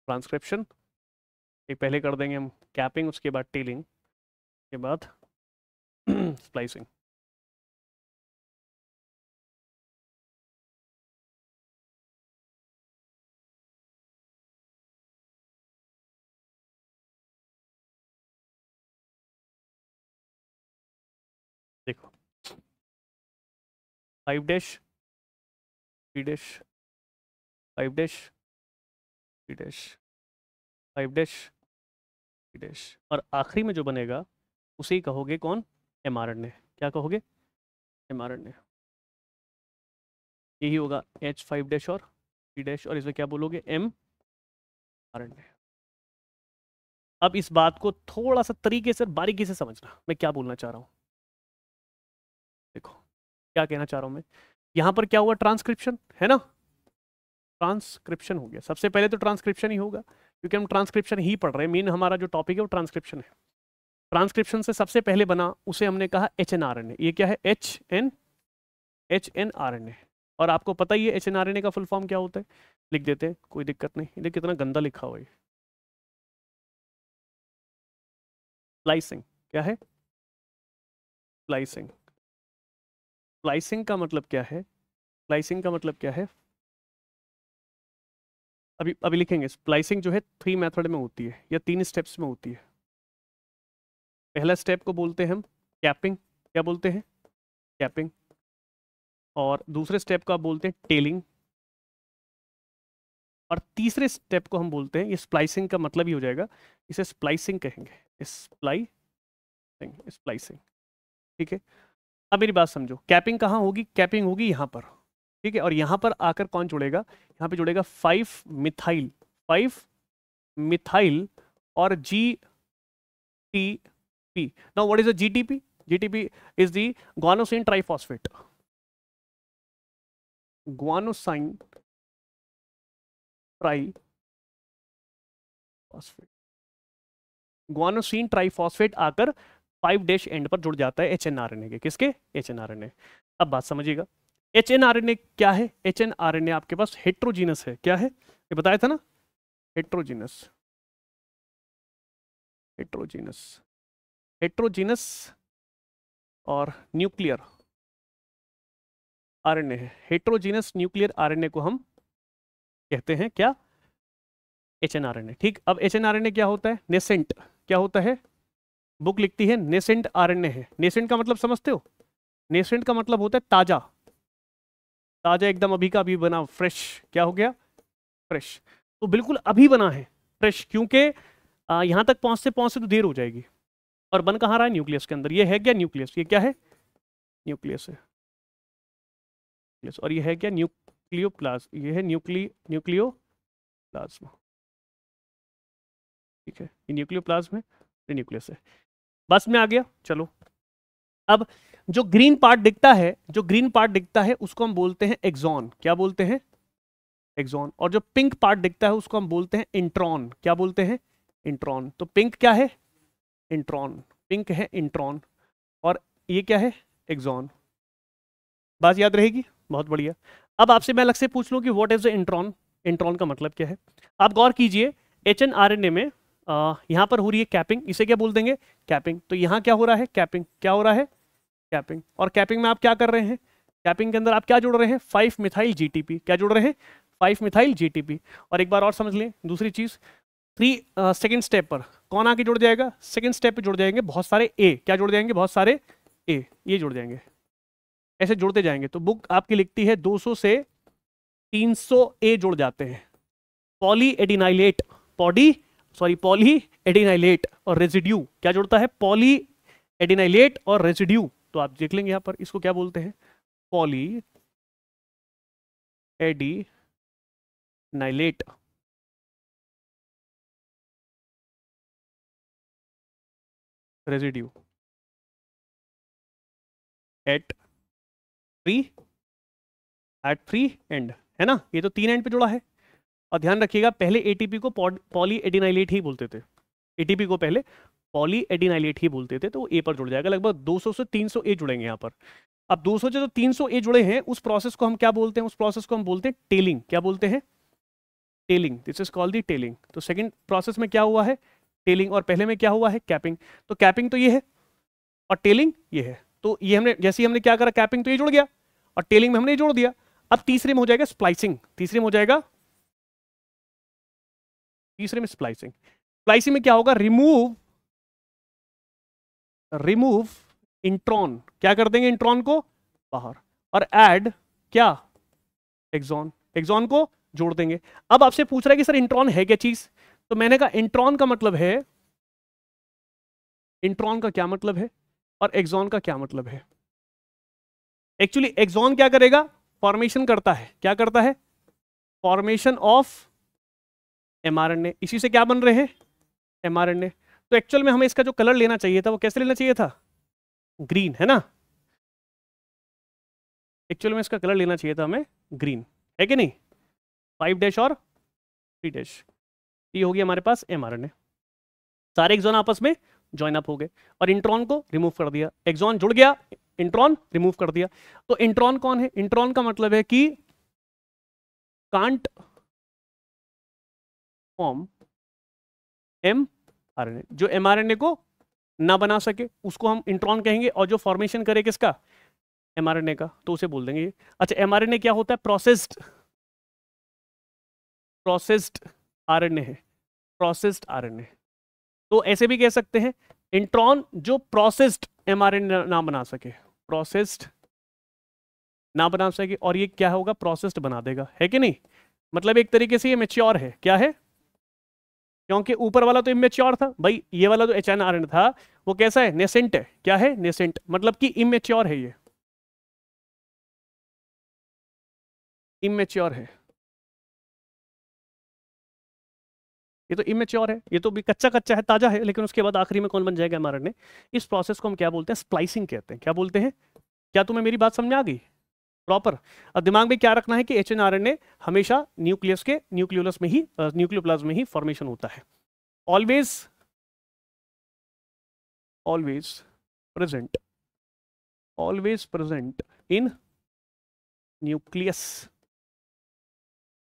transcription. एक पहले कर देंगे हम कैपिंग, उसके बाद टेलिंग, के बाद स्प्लाइसिंग। देखो 5 dash 3 dash 5 dash 3 dash 5 dash 3 dash, और आखिरी में जो बनेगा उसे ही कहोगे कौन? mRNA। क्या कहोगे? mRNA। यही होगा H5 डैश और 3 डैश, और इसमें क्या बोलोगे? mRNA। अब इस बात को थोड़ा सा तरीके से, बारीकी से समझना मैं क्या बोलना चाह रहा हूं। देखो क्या कहना चाह रहा हूं मैं, यहां पर क्या हुआ? ट्रांसक्रिप्शन है ना, ट्रांसक्रिप्शन हो गया। सबसे पहले तो ट्रांसक्रिप्शन ही होगा, क्योंकि हम ट्रांसक्रिप्शन ही पढ़ रहे हैं, मेन हमारा जो टॉपिक है वो ट्रांसक्रिप्शन है। ट्रांसक्रिप्शन से सबसे पहले बना उसे हमने कहा HNRNA। ये क्या है? HNRNA। और आपको पता ही है HNRNA का फुल फॉर्म क्या होता है, लिख देते हैं, कोई दिक्कत नहीं। ये कितना गंदा लिखा हुआ है, स्प्लाइसिंग। क्या है? स्प्लाइसिंग। स्प्लाइसिंग का मतलब क्या है? स्प्लाइसिंग का मतलब क्या है? अभी अभी लिखेंगे। स्प्लाइसिंग जो है 3 मेथड में होती है, या 3 स्टेप्स में होती है। पहला स्टेप को बोलते हैं हम कैपिंग। क्या बोलते हैं? कैपिंग। और दूसरे स्टेप को आप बोलते हैं टेलिंग, और तीसरे स्टेप को हम बोलते हैं, ये स्प्लाइसिंग का मतलब ही हो जाएगा, इसे स्प्लाइसिंग कहेंगे। स्प्लाइसिंग, ठीक है। अब मेरी बात समझो, कैपिंग कहाँ होगी? कैपिंग होगी यहाँ पर, ठीक है। और यहाँ पर आकर कौन जुड़ेगा? यहाँ पे जुड़ेगा 5 मिथाइल, 5 मिथाइल और GTP। Now what is the GTP? GTP is the guanosine triphosphate। guanosine triphosphate, guanosine triphosphate आकर 5 डैश एंड पर जुड़ जाता है HNRNA के। किसके? HNRNA। अब बात समझिएगा, HNRNA क्या है? HNRNA आपके पास हेट्रोजीनस है। क्या है? ये बताया था ना, हेट्रोजीनस। हेट्रोजीनस, हेट्रोजीनस और न्यूक्लियर RNA है। हेट्रोजीनस न्यूक्लियर RNA को हम कहते हैं क्या? HNRNA। ठीक। अब HNRNA क्या होता है? नेसेंट। क्या होता है? बुक लिखती है नेसेंट RNA है। नेसेंट का मतलब समझते हो? नेसेंट का मतलब होता है ताजा, ताजा एकदम अभी का अभी बना, फ्रेश। क्या हो गया? फ्रेश। तो बिल्कुल अभी बना है, फ्रेश, क्योंकि यहां तक पहुंचते तो देर हो जाएगी। और बन कहाँ रहा है? न्यूक्लियस के अंदर। ये है क्या? न्यूक्लियस। ये क्या है? न्यूक्लियस है। और ये है क्या? न्यूक्लियोप्लाज्म। ये है न्यूक्लियोप्लाज्म, ठीक है। ये न्यूक्लियोप्लाज्म है, ये न्यूक्लियस है। बस में आ गया। चलो, अब जो ग्रीन पार्ट दिखता है, जो ग्रीन पार्ट दिखता है उसको हम बोलते हैं एक्सॉन। क्या बोलते हैं? एक्सॉन। और जो पिंक पार्ट दिखता है उसको हम बोलते हैं इंट्रॉन। क्या बोलते हैं? इंट्रॉन। तो पिंक क्या है? इंट्रॉन। पिंक है इंट्रॉन, और ये क्या है? एक्सॉन। बात याद रहेगी? बहुत बढ़िया। अब आपसे मैं अलग से पूछ लूं कि what is the intron? Intron का मतलब क्या है? आप गौर कीजिए, HNRNA में यहां पर हो रही है कैपिंग, इसे क्या बोल देंगे? कैपिंग। तो यहां क्या हो रहा है? कैपिंग। क्या हो रहा है? कैपिंग। और कैपिंग में आप क्या कर रहे हैं? कैपिंग के अंदर आप क्या जोड़ रहे हैं? 5 मिथाइल GTP। क्या जोड़ रहे हैं? 5 मिथाइल GTP। और एक बार और समझ लें दूसरी चीज, 3 सेकेंड स्टेप पर कौन आके जुड़ जाएगा? सेकेंड स्टेप पे जुड़ जाएंगे बहुत सारे ए। क्या जुड़ जाएंगे? बहुत सारे ए, ये जुड़ जाएंगे, ऐसे जुड़ते जाएंगे। तो बुक आपकी लिखती है 200 से 300 ए जुड़ जाते हैं। पॉली एडिनाइलेट, पॉली एडिनाइलेट और रेजिड्यू क्या जुड़ता है? पॉली एडिनाइलेट और रेजिड्यू। तो आप देख लेंगे यहां पर इसको क्या बोलते हैं? Poly adenylate residue at free end, है ना? ये तो 3 एंड पे जुड़ा है। और ध्यान रखिएगा पहले एटीपी को पॉली एडिनाइलेट ही बोलते थे, एटीपी को पहले पॉली एडिनाइलेट ही बोलते थे। तो ए पर जुड़ जाएगा। लगभग 200 से 300 ए जुड़ेंगे यहाँ पर। अब 200 से जो 300 ए जुड़े हैं उस प्रोसेस को हम क्या बोलते हैं? उस प्रोसेस को हम बोलते हैं टेलिंग। क्या बोलते हैं? Telling. This is called the telling. तो सेकंड प्रोसेस में क्या हुआ है? टेलिंग। और पहले में क्या हुआ है? कैपिंग। तो कैपिंग तो ये है और टेलिंग ये है। तो ये हमने जैसे ही हमने क्या करा, कैपिंग तो ये जुड़ गया और टेलिंग में हमने जोड़ दिया। अब तीसरे में हो जाएगा स्प्लाइसिंग। तीसरे में हो जाएगा, तीसरे में स्प्लाइसिंग। स्प्लाइसिंग में क्या होगा? Remove intron. क्या कर देंगे? इंट्रॉन को बाहर। और ऐड क्या? एक्सॉन। एक्सॉन को जोड़ देंगे। अब आपसे पूछ रहा है कि सर इंट्रॉन है क्या चीज? तो मैंने कहा इंट्रॉन का मतलब है, इंट्रॉन का क्या मतलब है और एक्सॉन का क्या मतलब है। एक्चुअली एक्सॉन क्या करेगा? फॉर्मेशन करता है। क्या करता है? Formation of mRNA. इसी से क्या बन रहे हैं? एमआरएनए। तो एक्चुअल में हमें इसका जो कलर लेना चाहिए था वो कैसे लेना चाहिए था? ग्रीन, है ना? एक्चुअल में इसका कलर लेना चाहिए था हमें ग्रीन, है कि नहीं? 5' और 3'। ये हो गया हमारे पास एमआरएनए। सारे एक्सॉन आपस में ज्वाइन अप हो गए और इंट्रॉन को रिमूव कर दिया। एक्सॉन जुड़ गया, इंट्रॉन रिमूव कर दिया। तो इंट्रॉन कौन है? इंट्रॉन का मतलब है कि कांट फॉर्म एमआरएनए। जो एमआरएनए को ना बना सके उसको हम इंट्रॉन कहेंगे, और जो फॉर्मेशन करे किसका? एमआरएनए का, तो उसे बोल देंगे। अच्छा, एमआरएनए क्या होता है? प्रोसेस्ड आरएनए है, प्रोसेस्ड आरएनए। तो ऐसे भी कह सकते हैं इंट्रॉन जो प्रोसेस्ड एमआरएनए ना बना सके, प्रोसेस्ड ना बना सके, और ये क्या होगा? प्रोसेस्ड बना देगा, है कि नहीं? मतलब एक तरीके से ये मैच्योर है। क्या है? क्योंकि ऊपर वाला तो इमेच्योर था भाई, ये वाला जो एचएनआरएनए था वो कैसा है? नेसेंट है। क्या है? नेसेंट, मतलब कि इमेच्योर है। ये इमेच्योर है, ये तो इमेच्योर है, ये तो भी कच्चा कच्चा है, ताजा है। लेकिन उसके बाद आखिरी में कौन बन जाएगा? एमआरएनए। इस प्रोसेस को हम क्या बोलते हैं? स्प्लाइसिंग कहते हैं। क्या बोलते हैं? क्या तुम्हें मेरी बात समझ में आ गई प्रॉपर? अब दिमाग में क्या रखना है कि एचएनआरएनए हमेशा न्यूक्लियस के न्यूक्लियोलस में ही, न्यूक्लियोप्लाज्म में ही फॉर्मेशन होता है। Always present in nucleus.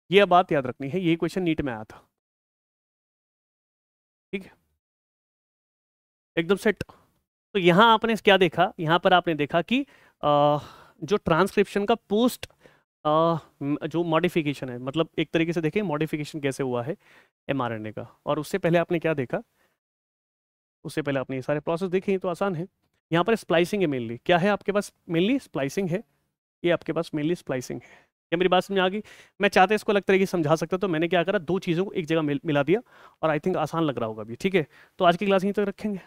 ये बात याद रखनी है, यही क्वेश्चन नीट में आया था। ठीक है, एकदम सेट। तो यहां आपने क्या देखा? यहां पर आपने देखा कि जो ट्रांसक्रिप्शन का पोस्ट जो मॉडिफिकेशन है, मतलब एक तरीके से देखें मॉडिफिकेशन कैसे हुआ है एमआरएनए का। और उससे पहले आपने क्या देखा? उससे पहले आपने ये सारे प्रोसेस देखे, तो आसान है। यहाँ पर स्प्लाइसिंग है मेनली। क्या है आपके पास? मेनली स्प्लाइसिंग है। ये आपके पास मेनली स्प्लाइसिंग है। क्या मेरी बात समझ आ गई? मैं चाहते इसको अलग तरीके से समझा सकता, तो मैंने क्या करा? दो चीज़ों को एक जगह मिला दिया, और आई थिंक आसान लग रहा होगा अभी। ठीक है, तो आज की क्लास यहीं तक रखेंगे।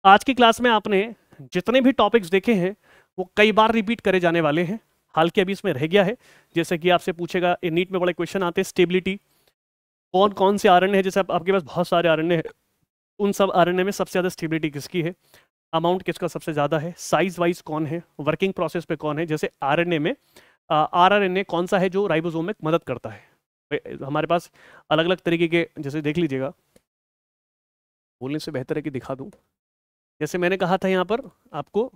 आज की क्लास में आपने जितने भी टॉपिक्स देखे हैं वो कई बार रिपीट करे जाने वाले हैं। हाल के अभी इसमें रह गया है, जैसे कि आपसे पूछेगा, नीट में बड़े क्वेश्चन आते हैं, स्टेबिलिटी, कौन कौन से आरएनए है। जैसे आपके पास बहुत सारे आरएनए है, उन सब आरएनए में सबसे ज़्यादा स्टेबिलिटी किसकी है, अमाउंट किसका सबसे ज़्यादा है, साइज वाइज कौन है, वर्किंग प्रोसेस पे कौन है। जैसे आरएनए में आरआरएनए कौन सा है जो राइबोसोम में मदद करता है। हमारे पास अलग अलग तरीके के, जैसे देख लीजिएगा, बोलने से बेहतर है कि दिखा दूं। जैसे मैंने कहा था यहाँ पर आपको,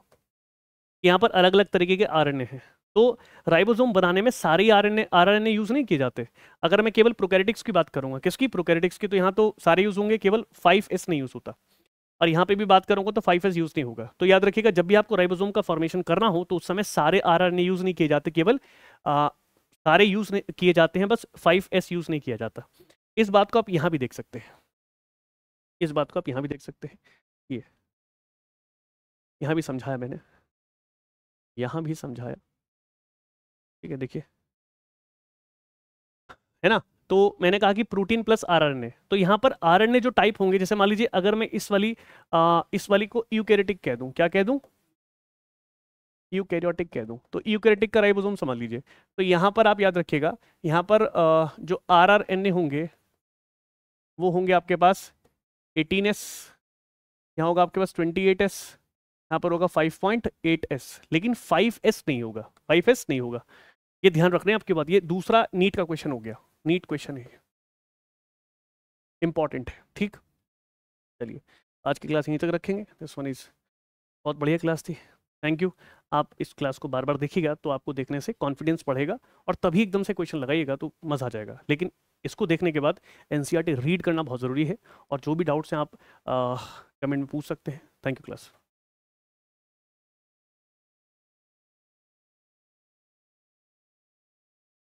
यहाँ पर अलग अलग तरीके के आरएनए हैं। तो राइबोसोम बनाने में सारे आरएनए यूज नहीं किए जाते। अगर मैं केवल प्रोकैरियोटिक्स की बात करूंगा, किसकी? प्रोकैरियोटिक्स की, तो यहाँ तो सारे यूज होंगे, केवल 5S नहीं यूज होता। और यहाँ पे भी बात करूंगा तो 5S यूज नहीं होगा। तो याद रखिएगा, जब भी आपको राइबोसोम का फॉर्मेशन करना हो तो उस समय सारे आरएनए यूज नहीं किए जाते, केवल सारे यूज किए जाते हैं, बस 5S यूज नहीं किया जाता। इस बात को आप यहाँ भी देख सकते हैं। इस बात को आप यहाँ भी देख सकते हैं, ये यहाँ भी समझाया मैंने, यहाँ भी समझाया, ठीक है, देखिए, है ना। तो मैंने कहा कि प्रोटीन प्लस आरएनए, तो यहाँ पर आरएनए जो टाइप होंगे, जैसे मान लीजिए अगर मैं इस वाली को यूकैरियोटिक कह दूं, क्या कह दूं, यूकैरियोटिक कह दूं, तो यूकैरियोटिक का राइबोसोम समझ लीजिए। तो यहाँ पर आप याद रखिएगा, यहाँ पर जो आरआरएनए होंगे वो होंगे आपके पास 18s, यहाँ होगा आपके पास 28s, यहाँ पर होगा 5.8s, लेकिन 5s नहीं होगा, 5s नहीं होगा, ये ध्यान रखना है आपकी बात। ये दूसरा नीट का क्वेश्चन हो गया, नीट क्वेश्चन है, इंपॉर्टेंट है, ठीक। चलिए आज की क्लास यहीं तक रखेंगे। दिस वन इज बहुत बढ़िया क्लास थी, थैंक यू। आप इस क्लास को बार बार देखिएगा तो आपको देखने से कॉन्फिडेंस बढ़ेगा, और तभी एकदम से क्वेश्चन लगाइएगा तो मज़ा आ जाएगा। लेकिन इसको देखने के बाद एनसीईआरटी रीड करना बहुत ज़रूरी है, और जो भी डाउट्स हैं आप कमेंट में पूछ सकते हैं। Thank you class.